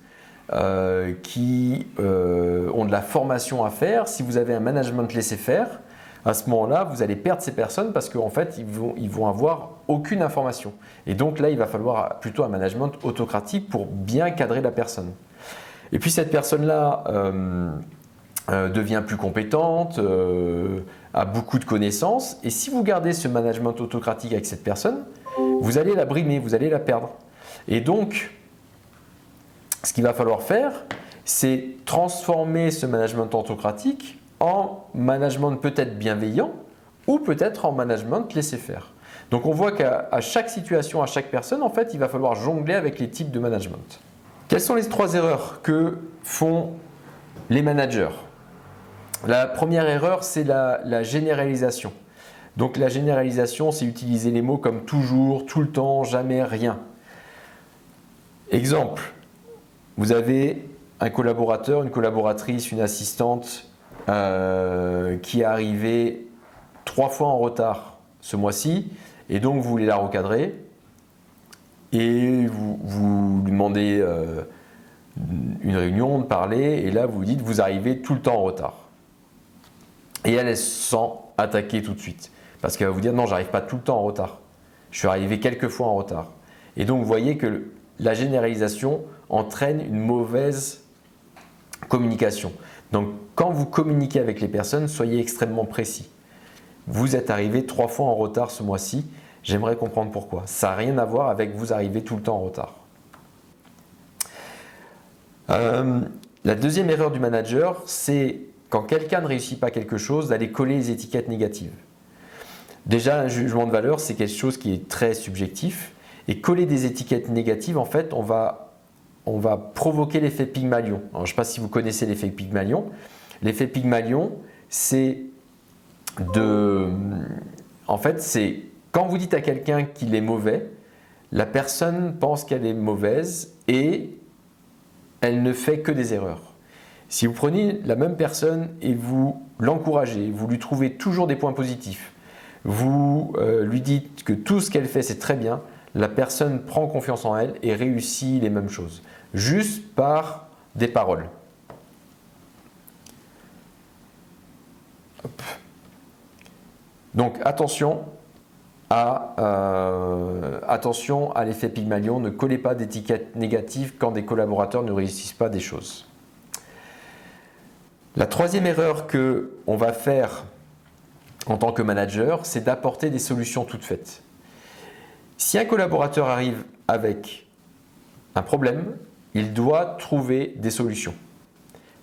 qui ont de la formation à faire. Si vous avez un management laissé-faire, à ce moment-là, vous allez perdre ces personnes parce qu'en fait, ils vont avoir aucune information. Et donc là, il va falloir plutôt un management autocratique pour bien cadrer la personne. Et puis, cette personne-là devient plus compétente, a beaucoup de connaissances. Et si vous gardez ce management autocratique avec cette personne, vous allez la brimer, vous allez la perdre. Et donc, ce qu'il va falloir faire, c'est transformer ce management autocratique en management peut-être bienveillant ou peut-être en management laisser-faire. Donc, on voit qu'à chaque situation, à chaque personne, en fait, il va falloir jongler avec les types de management. Quelles sont les 3 erreurs que font les managers ? La première erreur, c'est la généralisation. Donc la généralisation, c'est utiliser les mots comme toujours, tout le temps, jamais, rien. Exemple, vous avez un collaborateur, une collaboratrice, une assistante qui est arrivée 3 fois en retard ce mois-ci et donc vous voulez la recadrer et vous lui demandez une réunion, de parler et là vous dites vous arrivez tout le temps en retard. Et elle se sent attaquée tout de suite. Parce qu'elle va vous dire non, j'arrive pas tout le temps en retard. Je suis arrivé quelques fois en retard. Et donc vous voyez que la généralisation entraîne une mauvaise communication. Donc quand vous communiquez avec les personnes, soyez extrêmement précis. Vous êtes arrivé 3 fois en retard ce mois-ci, j'aimerais comprendre pourquoi. Ça n'a rien à voir avec vous arrivez tout le temps en retard. La deuxième erreur du manager, c'est quand quelqu'un ne réussit pas quelque chose, d'aller coller les étiquettes négatives. Déjà, un jugement de valeur, c'est quelque chose qui est très subjectif. Et coller des étiquettes négatives, en fait, on va provoquer l'effet Pygmalion. Alors, je ne sais pas si vous connaissez l'effet Pygmalion. L'effet Pygmalion, c'est quand vous dites à quelqu'un qu'il est mauvais, la personne pense qu'elle est mauvaise et elle ne fait que des erreurs. Si vous prenez la même personne et vous l'encouragez, vous lui trouvez toujours des points positifs, vous lui dites que tout ce qu'elle fait c'est très bien, la personne prend confiance en elle et réussit les mêmes choses, juste par des paroles. Hop. Donc attention à l'effet Pygmalion, ne collez pas d'étiquettes négatives quand des collaborateurs ne réussissent pas des choses. La troisième erreur qu'on va faire en tant que manager, c'est d'apporter des solutions toutes faites. Si un collaborateur arrive avec un problème, il doit trouver des solutions.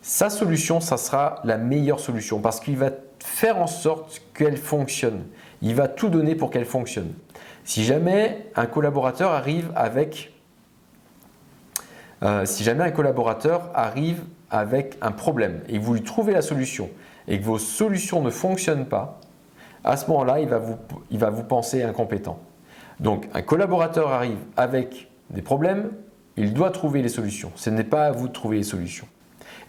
Sa solution, ça sera la meilleure solution parce qu'il va faire en sorte qu'elle fonctionne. Il va tout donner pour qu'elle fonctionne. Si jamais un collaborateur arrive avec un problème et que vous lui trouvez la solution et que vos solutions ne fonctionnent pas, à ce moment-là, il va vous penser incompétent. Donc, un collaborateur arrive avec des problèmes, il doit trouver les solutions. Ce n'est pas à vous de trouver les solutions.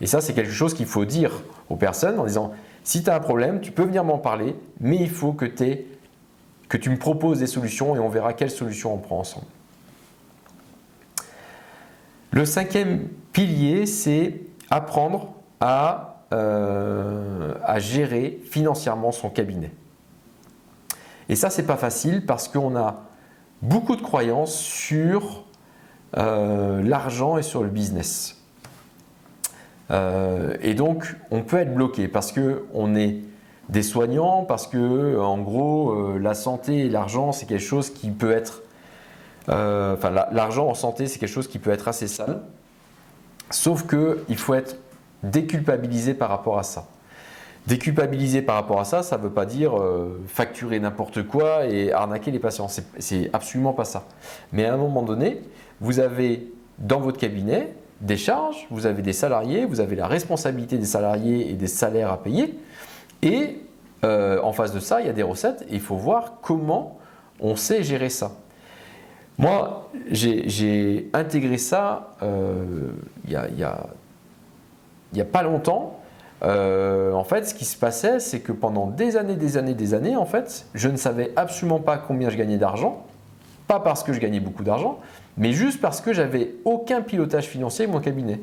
Et ça, c'est quelque chose qu'il faut dire aux personnes en disant « Si tu as un problème, tu peux venir m'en parler, mais il faut que tu me proposes des solutions et on verra quelles solutions on prend ensemble. » Le cinquième pilier, c'est apprendre à gérer financièrement son cabinet. Et ça, c'est pas facile parce qu'on a beaucoup de croyances sur l'argent et sur le business. Et donc, on peut être bloqué parce qu'on est des soignants, parce que, en gros, la santé et l'argent, c'est quelque chose qui peut être l'argent en santé, c'est quelque chose qui peut être assez sale. Sauf qu'il faut être déculpabilisé par rapport à ça. Déculpabilisé par rapport à ça, ça ne veut pas dire facturer n'importe quoi et arnaquer les patients. C'est absolument pas ça. Mais à un moment donné, vous avez dans votre cabinet des charges, vous avez des salariés, vous avez la responsabilité des salariés et des salaires à payer. Et en face de ça, il y a des recettes et il faut voir comment on sait gérer ça. Moi, j'ai intégré ça il y a pas longtemps. En fait, ce qui se passait, c'est que pendant des années, en fait, je ne savais absolument pas combien je gagnais d'argent. Pas parce que je gagnais beaucoup d'argent, mais juste parce que j'avais aucun pilotage financier avec mon cabinet.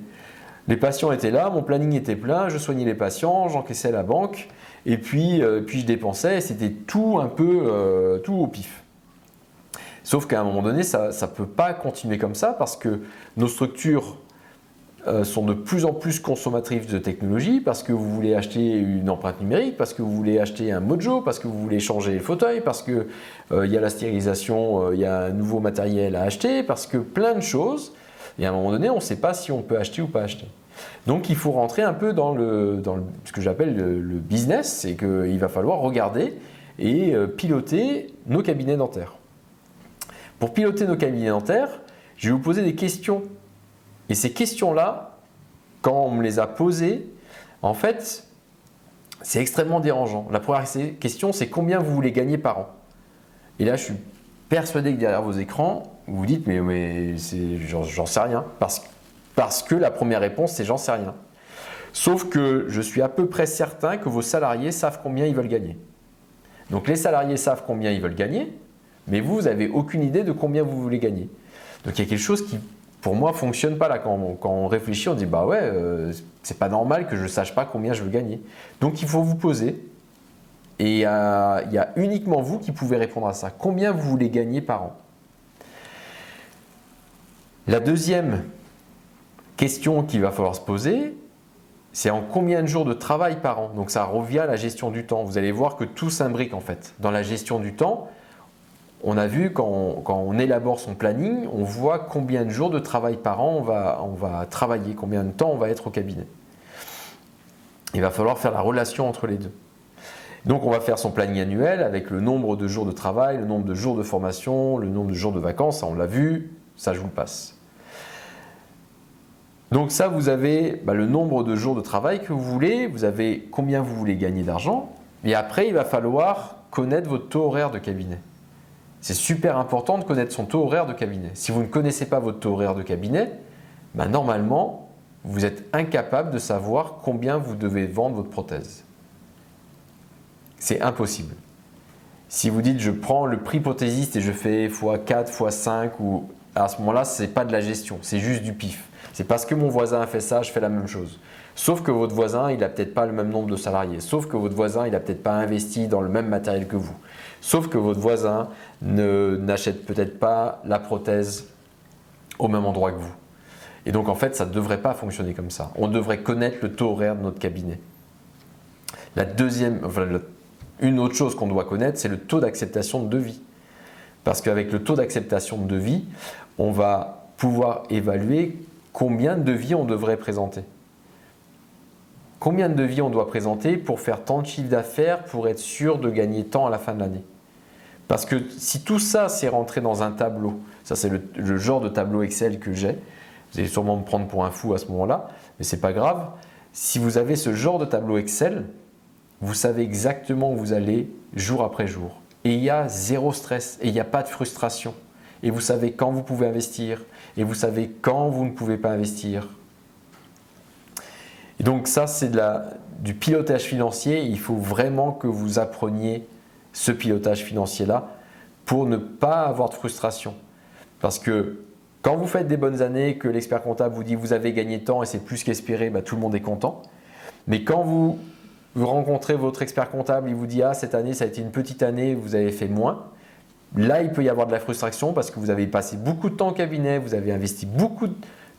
Les patients étaient là, mon planning était plein, je soignais les patients, j'encaissais à la banque, et puis je dépensais, c'était tout un peu tout au pif. Sauf qu'à un moment donné, ça ne peut pas continuer comme ça parce que nos structures sont de plus en plus consommatrices de technologie, parce que vous voulez acheter une empreinte numérique, parce que vous voulez acheter un mojo, parce que vous voulez changer le fauteuil, parce qu'il y a la stérilisation, il y a un nouveau matériel à acheter, parce que plein de choses. Et à un moment donné, on ne sait pas si on peut acheter ou pas acheter. Donc il faut rentrer un peu dans ce que j'appelle le business, c'est qu'il va falloir regarder et piloter nos cabinets dentaires. Pour piloter nos cabinets dentaires, je vais vous poser des questions. Et ces questions-là, quand on me les a posées, en fait, c'est extrêmement dérangeant. La première question, c'est combien vous voulez gagner par an? Et là, je suis persuadé que derrière vos écrans, vous vous dites, mais j'en sais rien. Parce que la première réponse, c'est j'en sais rien. Sauf que je suis à peu près certain que vos salariés savent combien ils veulent gagner. Donc les salariés savent combien ils veulent gagner, mais vous n'avez aucune idée de combien vous voulez gagner. Donc il y a quelque chose qui, pour moi, ne fonctionne pas là. Quand on réfléchit, on dit bah ouais, c'est pas normal que je ne sache pas combien je veux gagner. Donc il faut vous poser. Et il y a uniquement vous qui pouvez répondre à ça. Combien vous voulez gagner par an? La deuxième question qu'il va falloir se poser, c'est en combien de jours de travail par an? Donc ça revient à la gestion du temps. Vous allez voir que tout s'imbrique en fait. Dans la gestion du temps, on a vu quand on élabore son planning, on voit combien de jours de travail par an on va travailler, combien de temps on va être au cabinet. Il va falloir faire la relation entre les deux. Donc on va faire son planning annuel avec le nombre de jours de travail, le nombre de jours de formation, le nombre de jours de vacances, ça on l'a vu, ça je vous le passe. Donc ça vous avez le nombre de jours de travail que vous voulez, vous avez combien vous voulez gagner d'argent, et après il va falloir connaître votre taux horaire de cabinet. C'est super important de connaître son taux horaire de cabinet. Si vous ne connaissez pas votre taux horaire de cabinet, normalement, vous êtes incapable de savoir combien vous devez vendre votre prothèse. C'est impossible. Si vous dites je prends le prix prothésiste et je fais x4, x5, ou à ce moment-là, ce n'est pas de la gestion, c'est juste du pif. C'est parce que mon voisin a fait ça, je fais la même chose. Sauf que votre voisin, il n'a peut-être pas le même nombre de salariés. Sauf que votre voisin, il n'a peut-être pas investi dans le même matériel que vous. Sauf que votre voisin n'achète peut-être pas la prothèse au même endroit que vous. Et donc en fait, ça ne devrait pas fonctionner comme ça. On devrait connaître le taux horaire de notre cabinet. Une autre chose qu'on doit connaître, c'est le taux d'acceptation de devis. Parce qu'avec le taux d'acceptation de devis, on va pouvoir évaluer combien de devis on devrait présenter. Combien de devis on doit présenter pour faire tant de chiffre d'affaires pour être sûr de gagner tant à la fin de l'année. Parce que si tout ça c'est rentré dans un tableau, ça c'est le genre de tableau Excel que j'ai, vous allez sûrement me prendre pour un fou à ce moment-là, mais ce n'est pas grave. Si vous avez ce genre de tableau Excel, vous savez exactement où vous allez jour après jour. Et il y a zéro stress et il n'y a pas de frustration. Et vous savez quand vous pouvez investir et vous savez quand vous ne pouvez pas investir. Et donc ça, c'est du pilotage financier. Il faut vraiment que vous appreniez ce pilotage financier-là pour ne pas avoir de frustration. Parce que quand vous faites des bonnes années, que l'expert comptable vous dit vous avez gagné tant et c'est plus qu'espéré, tout le monde est content. Mais quand vous rencontrez votre expert comptable, il vous dit ah cette année ça a été une petite année, vous avez fait moins. Là, il peut y avoir de la frustration parce que vous avez passé beaucoup de temps au cabinet, vous avez investi beaucoup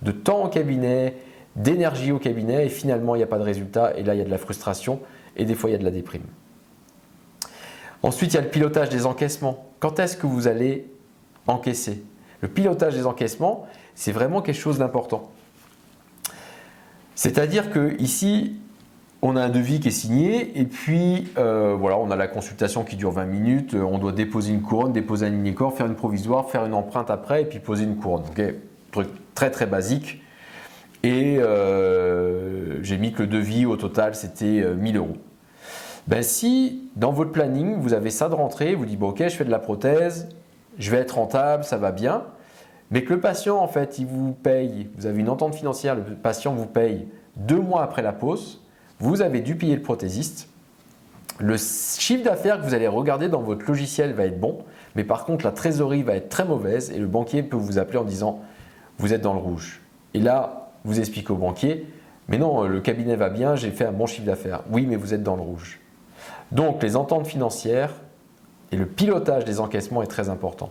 de temps au cabinet, d'énergie au cabinet et finalement il n'y a pas de résultat et là il y a de la frustration et des fois il y a de la déprime. Ensuite, il y a le pilotage des encaissements. Quand est-ce que vous allez encaisser? Le pilotage des encaissements, c'est vraiment quelque chose d'important. C'est-à-dire qu'ici, on a un devis qui est signé et puis voilà, on a la consultation qui dure 20 minutes, on doit déposer une couronne, déposer un ligne-corps, faire une provisoire, faire une empreinte après et puis poser une couronne. Okay, truc très très basique. Et j'ai mis que le devis au total c'était 1000 €. Si dans votre planning vous avez ça de rentrée, vous dites bon, ok, je fais de la prothèse, je vais être rentable, ça va bien, mais que le patient en fait il vous paye, vous avez une entente financière, le patient vous paye 2 mois après la pose, vous avez dû payer le prothésiste, le chiffre d'affaires que vous allez regarder dans votre logiciel va être bon, mais par contre la trésorerie va être très mauvaise et le banquier peut vous appeler en disant vous êtes dans le rouge. Et là, vous expliquez au banquier, mais non, le cabinet va bien, j'ai fait un bon chiffre d'affaires. Oui, mais vous êtes dans le rouge. Donc les ententes financières et le pilotage des encaissements est très important.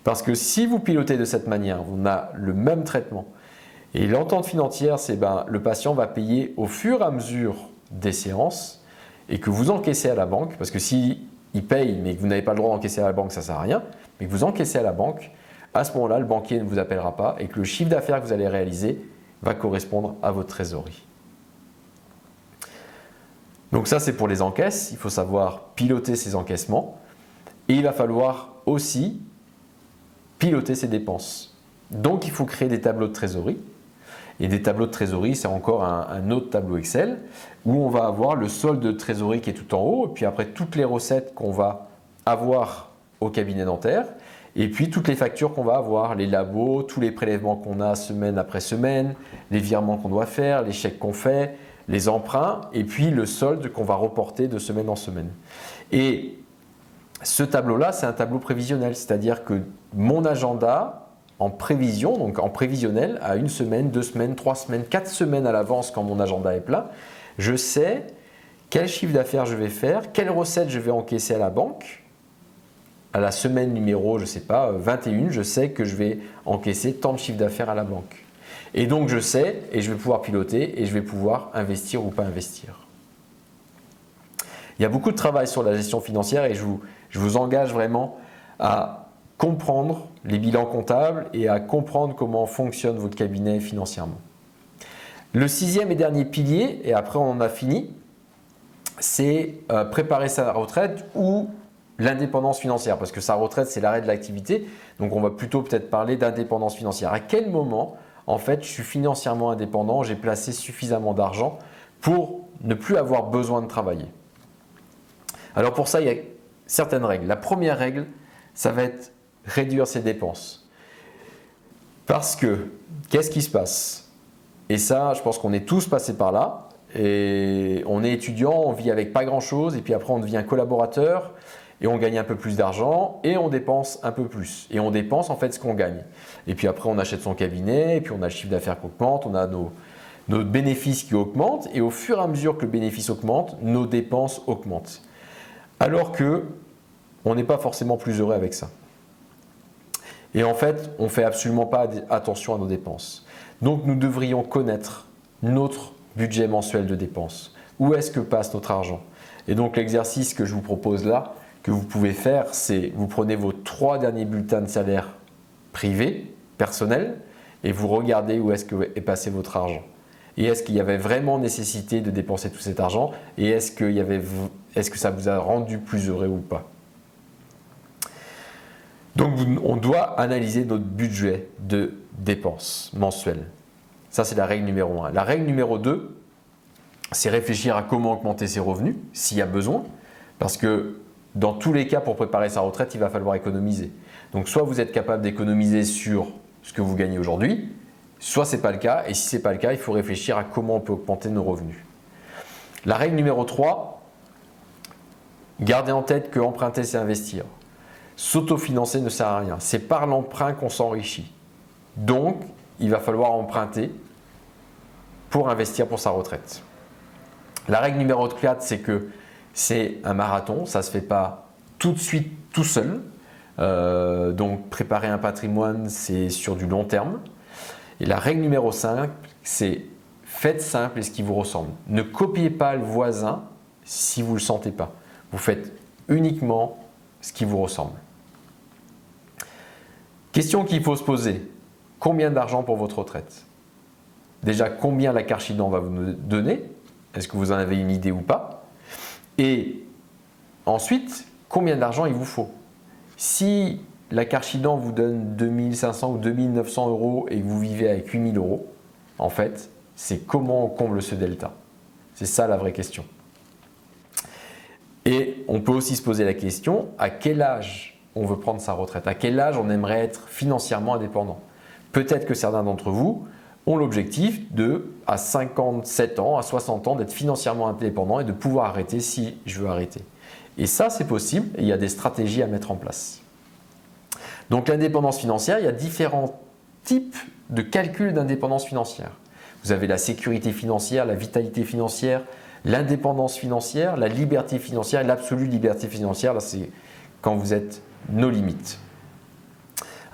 Parce que si vous pilotez de cette manière, on a le même traitement. Et l'entente financière, c'est le patient va payer au fur et à mesure des séances et que vous encaissez à la banque, parce que s'il paye mais que vous n'avez pas le droit d'encaisser à la banque, ça ne sert à rien, mais que vous encaissez à la banque, à ce moment-là, le banquier ne vous appellera pas et que le chiffre d'affaires que vous allez réaliser va correspondre à votre trésorerie. Donc ça, c'est pour les encaisses. Il faut savoir piloter ses encaissements et il va falloir aussi piloter ses dépenses. Donc, il faut créer des tableaux de trésorerie. Et des tableaux de trésorerie, c'est encore un autre tableau Excel où on va avoir le solde de trésorerie qui est tout en haut et puis après toutes les recettes qu'on va avoir au cabinet dentaire et puis toutes les factures qu'on va avoir, les labos, tous les prélèvements qu'on a semaine après semaine, les virements qu'on doit faire, les chèques qu'on fait, les emprunts et puis le solde qu'on va reporter de semaine en semaine. Et ce tableau-là, c'est un tableau prévisionnel, c'est-à-dire que mon agenda en prévision, donc en prévisionnel, à 1 semaine, 2 semaines, 3 semaines, 4 semaines à l'avance quand mon agenda est plein, je sais quel chiffre d'affaires je vais faire, quelles recettes je vais encaisser à la banque. À la semaine numéro, je ne sais pas, 21, je sais que je vais encaisser tant de chiffre d'affaires à la banque. Et donc je sais, et je vais pouvoir piloter, et je vais pouvoir investir ou pas investir. Il y a beaucoup de travail sur la gestion financière et je vous engage vraiment à comprendre les bilans comptables et à comprendre comment fonctionne votre cabinet financièrement. Le 6e et dernier pilier, et après on en a fini, c'est préparer sa retraite ou l'indépendance financière, parce que sa retraite c'est l'arrêt de l'activité, donc on va plutôt peut-être parler d'indépendance financière. À quel moment en fait je suis financièrement indépendant, j'ai placé suffisamment d'argent pour ne plus avoir besoin de travailler? Alors pour ça, il y a certaines règles. La première règle, ça va être réduire ses dépenses. Parce que, qu'est-ce qui se passe? Et ça, je pense qu'on est tous passés par là. Et on est étudiant, on vit avec pas grand-chose, et puis après on devient collaborateur, et on gagne un peu plus d'argent, et on dépense un peu plus. Et on dépense en fait ce qu'on gagne. Et puis après on achète son cabinet, et puis on a le chiffre d'affaires qui augmente, on a nos bénéfices qui augmentent, et au fur et à mesure que le bénéfice augmente, nos dépenses augmentent. Alors que on n'est pas forcément plus heureux avec ça. Et en fait, on ne fait absolument pas attention à nos dépenses. Donc nous devrions connaître notre budget mensuel de dépenses. Où est-ce que passe notre argent? Et donc l'exercice que je vous propose là, que vous pouvez faire, c'est vous prenez vos 3 derniers bulletins de salaire privés, personnels, et vous regardez où est-ce que est passé votre argent. Et est-ce qu'il y avait vraiment nécessité de dépenser tout cet argent? Et est-ce que ça vous a rendu plus heureux ou pas? Donc on doit analyser notre budget de dépenses mensuelles. Ça, c'est la règle numéro 1. La règle numéro 2, c'est réfléchir à comment augmenter ses revenus, s'il y a besoin. Parce que dans tous les cas, pour préparer sa retraite, il va falloir économiser. Donc soit vous êtes capable d'économiser sur ce que vous gagnez aujourd'hui, soit ce n'est pas le cas. Et si ce n'est pas le cas, il faut réfléchir à comment on peut augmenter nos revenus. La règle numéro 3, gardez en tête que emprunter, c'est investir. S'autofinancer ne sert à rien. C'est par l'emprunt qu'on s'enrichit. Donc, il va falloir emprunter pour investir pour sa retraite. La règle numéro 4, c'est que c'est un marathon. Ça ne se fait pas tout de suite, tout seul. Donc, préparer un patrimoine, c'est sur du long terme. Et la règle numéro 5, c'est faites simple et ce qui vous ressemble. Ne copiez pas le voisin si vous ne le sentez pas. Vous faites uniquement ce qui vous ressemble. Question qu'il faut se poser. Combien d'argent pour votre retraite? Déjà, combien la Karchidan va vous donner? Est-ce que vous en avez une idée ou pas? Et ensuite, combien d'argent il vous faut? Si la Karchidan vous donne 2500 ou 2900 euros et que vous vivez avec 8000 euros, en fait, c'est comment on comble ce delta? C'est ça la vraie question. Et on peut aussi se poser la question, à quel âge on veut prendre sa retraite? À quel âge on aimerait être financièrement indépendant? Peut-être que certains d'entre vous ont l'objectif à 57 ans, à 60 ans, d'être financièrement indépendant et de pouvoir arrêter si je veux arrêter. Et ça, c'est possible et il y a des stratégies à mettre en place. Donc l'indépendance financière, il y a différents types de calculs d'indépendance financière. Vous avez la sécurité financière, la vitalité financière, l'indépendance financière, la liberté financière et l'absolue liberté financière. Là, c'est quand vous êtes nos limites.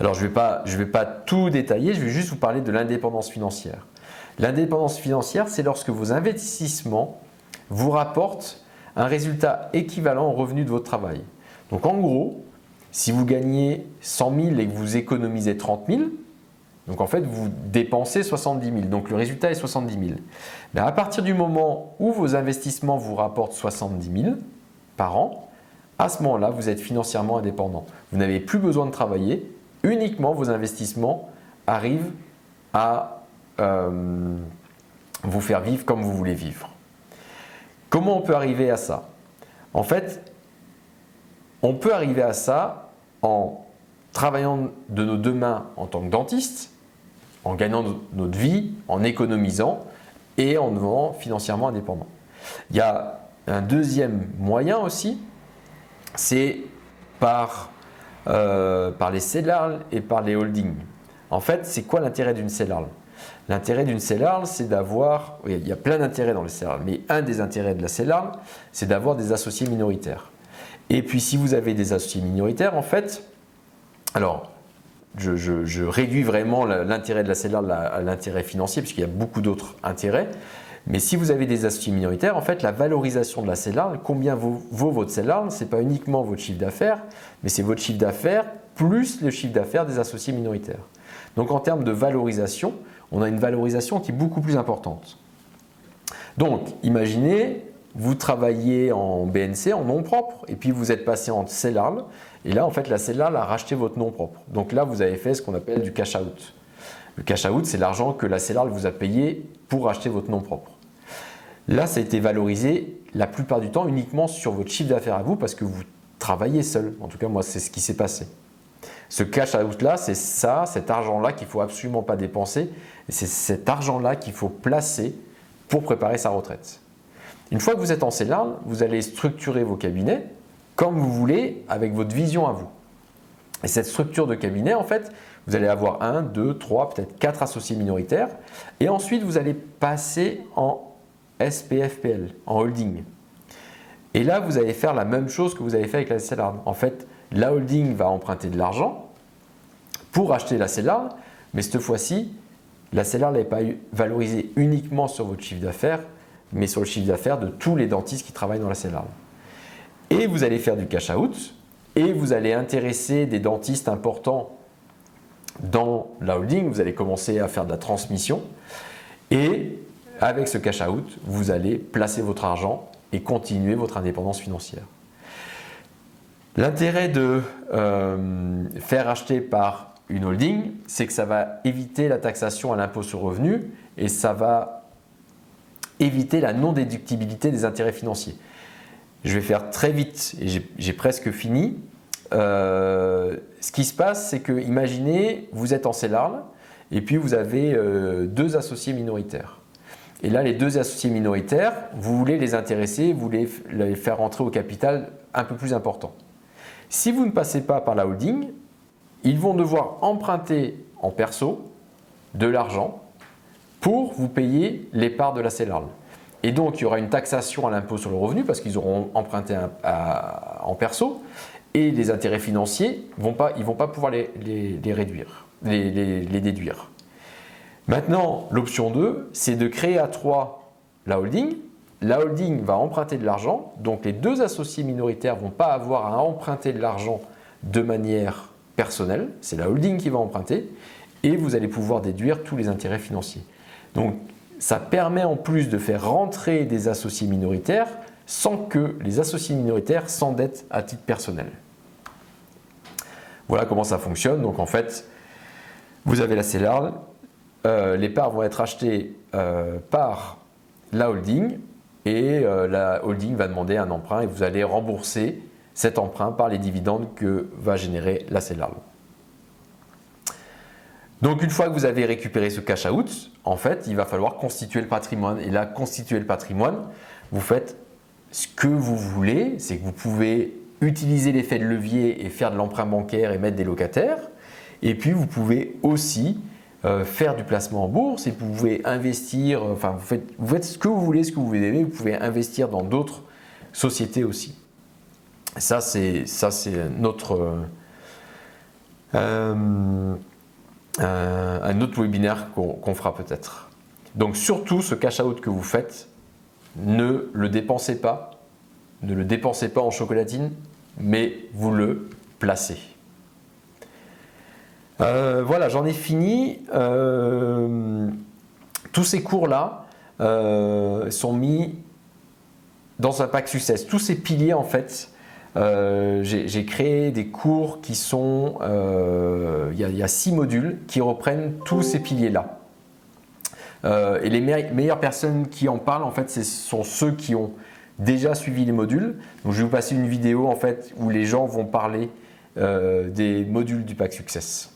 Alors, je ne vais pas tout détailler, je vais juste vous parler de l'indépendance financière. L'indépendance financière, c'est lorsque vos investissements vous rapportent un résultat équivalent au revenu de votre travail. Donc, en gros, si vous gagnez 100 000 et que vous économisez 30 000, donc en fait, vous dépensez 70 000. Donc, le résultat est 70 000. Mais à partir du moment où vos investissements vous rapportent 70 000 par an, à ce moment-là, vous êtes financièrement indépendant. Vous n'avez plus besoin de travailler. Uniquement vos investissements arrivent à vous faire vivre comme vous voulez vivre. Comment on peut arriver à ça? En fait, on peut arriver à ça en travaillant de nos 2 mains en tant que dentiste, en gagnant notre vie, en économisant et en devenant financièrement indépendant. Il y a un deuxième moyen aussi, c'est par les CELARL et par les holdings. En fait, c'est quoi l'intérêt d'une CELARL? L'intérêt d'une CELARL, c'est d'avoir, il y a plein d'intérêts dans les CELARL, mais un des intérêts de la CELARL, c'est d'avoir des associés minoritaires. Et puis si vous avez des associés minoritaires, en fait, alors je réduis vraiment l'intérêt de la CELARL à l'intérêt financier, puisqu'il y a beaucoup d'autres intérêts. Mais si vous avez des associés minoritaires, en fait, la valorisation de la CELARL, combien vaut votre CELARL, ce n'est pas uniquement votre chiffre d'affaires, mais c'est votre chiffre d'affaires plus le chiffre d'affaires des associés minoritaires. Donc, en termes de valorisation, on a une valorisation qui est beaucoup plus importante. Donc, imaginez, vous travaillez en BNC, en nom propre, et puis vous êtes passé en CELARL, et là, en fait, la CELARL a racheté votre nom propre. Donc là, vous avez fait ce qu'on appelle du cash out. Le cash out, c'est l'argent que la CELARL vous a payé pour acheter votre nom propre. Là, ça a été valorisé la plupart du temps uniquement sur votre chiffre d'affaires à vous parce que vous travaillez seul. En tout cas, moi, c'est ce qui s'est passé. Ce cash out là, c'est ça, cet argent-là qu'il ne faut absolument pas dépenser. Et c'est cet argent-là qu'il faut placer pour préparer sa retraite. Une fois que vous êtes en CELARL, vous allez structurer vos cabinets comme vous voulez, avec votre vision à vous. Et cette structure de cabinet, en fait, vous allez avoir 1, 2, 3, peut-être 4 associés minoritaires. Et ensuite, vous allez passer en SPFPL, en holding. Et là, vous allez faire la même chose que vous avez fait avec la CELARL. En fait, la holding va emprunter de l'argent pour acheter la CELARL, mais cette fois-ci, la CELARL n'est pas valorisée uniquement sur votre chiffre d'affaires, mais sur le chiffre d'affaires de tous les dentistes qui travaillent dans la CELARL. Et vous allez faire du cash out et vous allez intéresser des dentistes importants dans la holding. Vous allez commencer à faire de la transmission et avec ce cash out, vous allez placer votre argent et continuer votre indépendance financière. L'intérêt de faire acheter par une holding, c'est que ça va éviter la taxation à l'impôt sur le revenu et ça va éviter la non-déductibilité des intérêts financiers. Je vais faire très vite et j'ai presque fini. Ce qui se passe, c'est que, imaginez, vous êtes en CELARL et puis vous avez 2 associés minoritaires. Et là, les 2 associés minoritaires, vous voulez les intéresser, vous voulez les faire rentrer au capital un peu plus important. Si vous ne passez pas par la holding, ils vont devoir emprunter en perso de l'argent pour vous payer les parts de la CELARL. Et donc, il y aura une taxation à l'impôt sur le revenu parce qu'ils auront emprunté en perso et les intérêts financiers, ils ne vont pas pouvoir les réduire, les déduire. Maintenant, l'option 2, c'est de créer à 3 la holding. La holding va emprunter de l'argent, donc les 2 associés minoritaires ne vont pas avoir à emprunter de l'argent de manière personnelle, c'est la holding qui va emprunter et vous allez pouvoir déduire tous les intérêts financiers. Donc, ça permet en plus de faire rentrer des associés minoritaires sans que les associés minoritaires s'endettent à titre personnel. Voilà comment ça fonctionne. Donc en fait, vous avez la CELARL, les parts vont être achetées par la holding et la holding va demander un emprunt et vous allez rembourser cet emprunt par les dividendes que va générer la CELARL. Donc une fois que vous avez récupéré ce cash out, en fait, il va falloir constituer le patrimoine. Et là, constituer le patrimoine, vous faites ce que vous voulez. C'est que vous pouvez utiliser l'effet de levier et faire de l'emprunt bancaire et mettre des locataires. Et puis, vous pouvez aussi faire du placement en bourse et vous pouvez investir, enfin, vous faites ce que vous voulez, ce que vous aimez. Vous pouvez investir dans d'autres sociétés aussi. Ça, c'est notre... un autre webinaire qu'on fera peut-être. Donc surtout, ce cash out que vous faites, ne le dépensez pas. Ne le dépensez pas en chocolatine, mais vous le placez. Voilà, j'en ai fini. Tous ces cours-là sont mis dans un pack Success. Tous ces piliers, en fait, j'ai créé des cours qui sont, il y a 6 modules qui reprennent tous ces piliers-là. Et les meilleures personnes qui en parlent, en fait, ce sont ceux qui ont déjà suivi les modules. Donc, je vais vous passer une vidéo en fait, où les gens vont parler des modules du pack Success.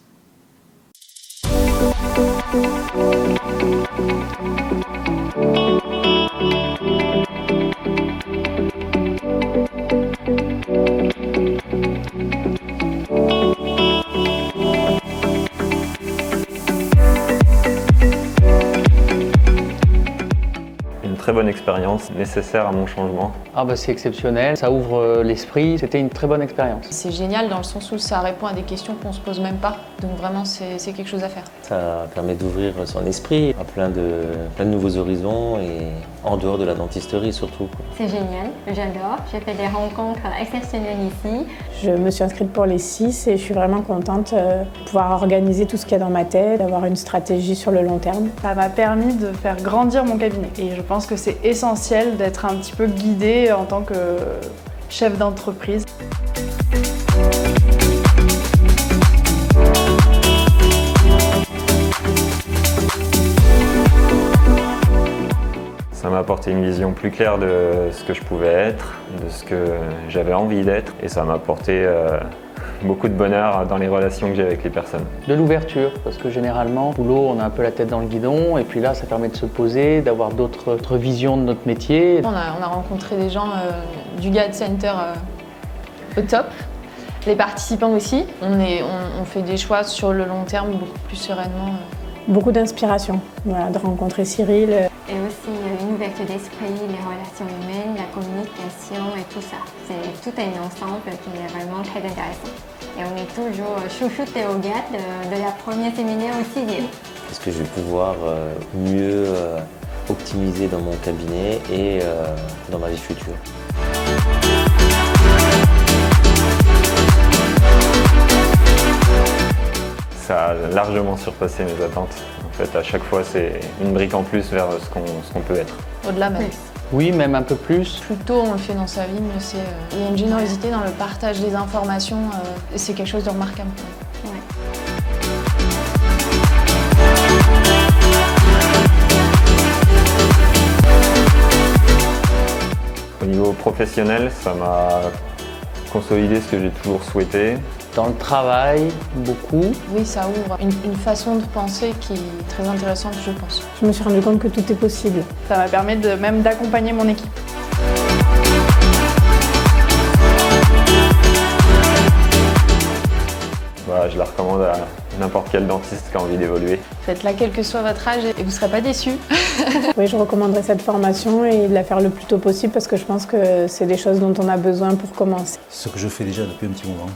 Très bonne expérience, nécessaire à mon changement. Ah bah c'est exceptionnel, ça ouvre l'esprit, c'était une très bonne expérience. C'est génial dans le sens où ça répond à des questions qu'on se pose même pas, donc vraiment c'est quelque chose à faire. Ça permet d'ouvrir son esprit à plein de nouveaux horizons et en dehors de la dentisterie surtout. C'est génial, j'adore, j'ai fait des rencontres exceptionnelles ici. Je me suis inscrite pour les 6 et je suis vraiment contente de pouvoir organiser tout ce qu'il y a dans ma tête, d'avoir une stratégie sur le long terme. Ça m'a permis de faire grandir mon cabinet et je pense que c'est essentiel d'être un petit peu guidé en tant que chef d'entreprise. Ça m'a apporté une vision plus claire de ce que je pouvais être, de ce que j'avais envie d'être et ça m'a apporté beaucoup de bonheur dans les relations que j'ai avec les personnes. De l'ouverture, parce que généralement, au boulot, on a un peu la tête dans le guidon, et puis là, ça permet de se poser, d'avoir d'autres visions de notre métier. On a rencontré des gens du GAD Center au top, les participants aussi. On fait des choix sur le long terme beaucoup plus sereinement. Beaucoup d'inspiration, voilà, de rencontrer Cyril. Et aussi une ouverture d'esprit, les relations humaines, la communication et tout ça. C'est tout un ensemble qui est vraiment très intéressant. Et on est toujours chouchoutés au GAD de la première séminaire au 6e. Est-ce que je vais pouvoir mieux optimiser dans mon cabinet et dans ma vie future? Ça a largement surpassé mes attentes. En fait, à chaque fois, c'est une brique en plus vers ce qu'on peut être. Au-delà même. Oui, même un peu plus. Plus tôt on le fait dans sa vie, mieux c'est. Il y a une générosité dans le partage des informations et c'est quelque chose de remarquable. Ouais. Au niveau professionnel, ça m'a consolidé ce que j'ai toujours souhaité. Dans le travail, beaucoup. Oui, ça ouvre une façon de penser qui est très intéressante, je pense. Je me suis rendu compte que tout est possible. Ça m'a permis même d'accompagner mon équipe. Voilà, je la recommande à n'importe quel dentiste qui a envie d'évoluer. Faites-la quel que soit votre âge et vous ne serez pas déçus. Oui, je recommanderais cette formation et de la faire le plus tôt possible parce que je pense que c'est des choses dont on a besoin pour commencer. Ce que je fais déjà depuis un petit moment.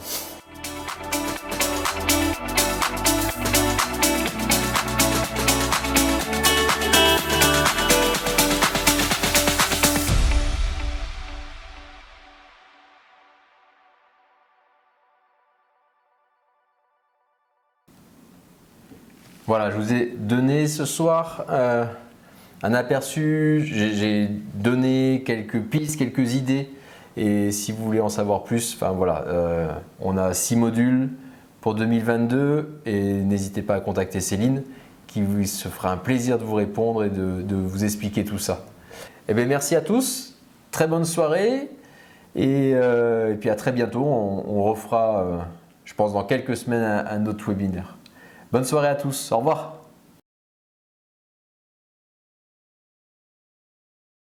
Voilà, je vous ai donné ce soir un aperçu, j'ai donné quelques pistes, quelques idées. Et si vous voulez en savoir plus, enfin voilà, on a 6 modules pour 2022 et n'hésitez pas à contacter Céline qui se fera un plaisir de vous répondre et de vous expliquer tout ça. Eh bien, merci à tous, très bonne soirée et puis à très bientôt. On refera, je pense, dans quelques semaines un autre webinaire. Bonne soirée à tous, au revoir.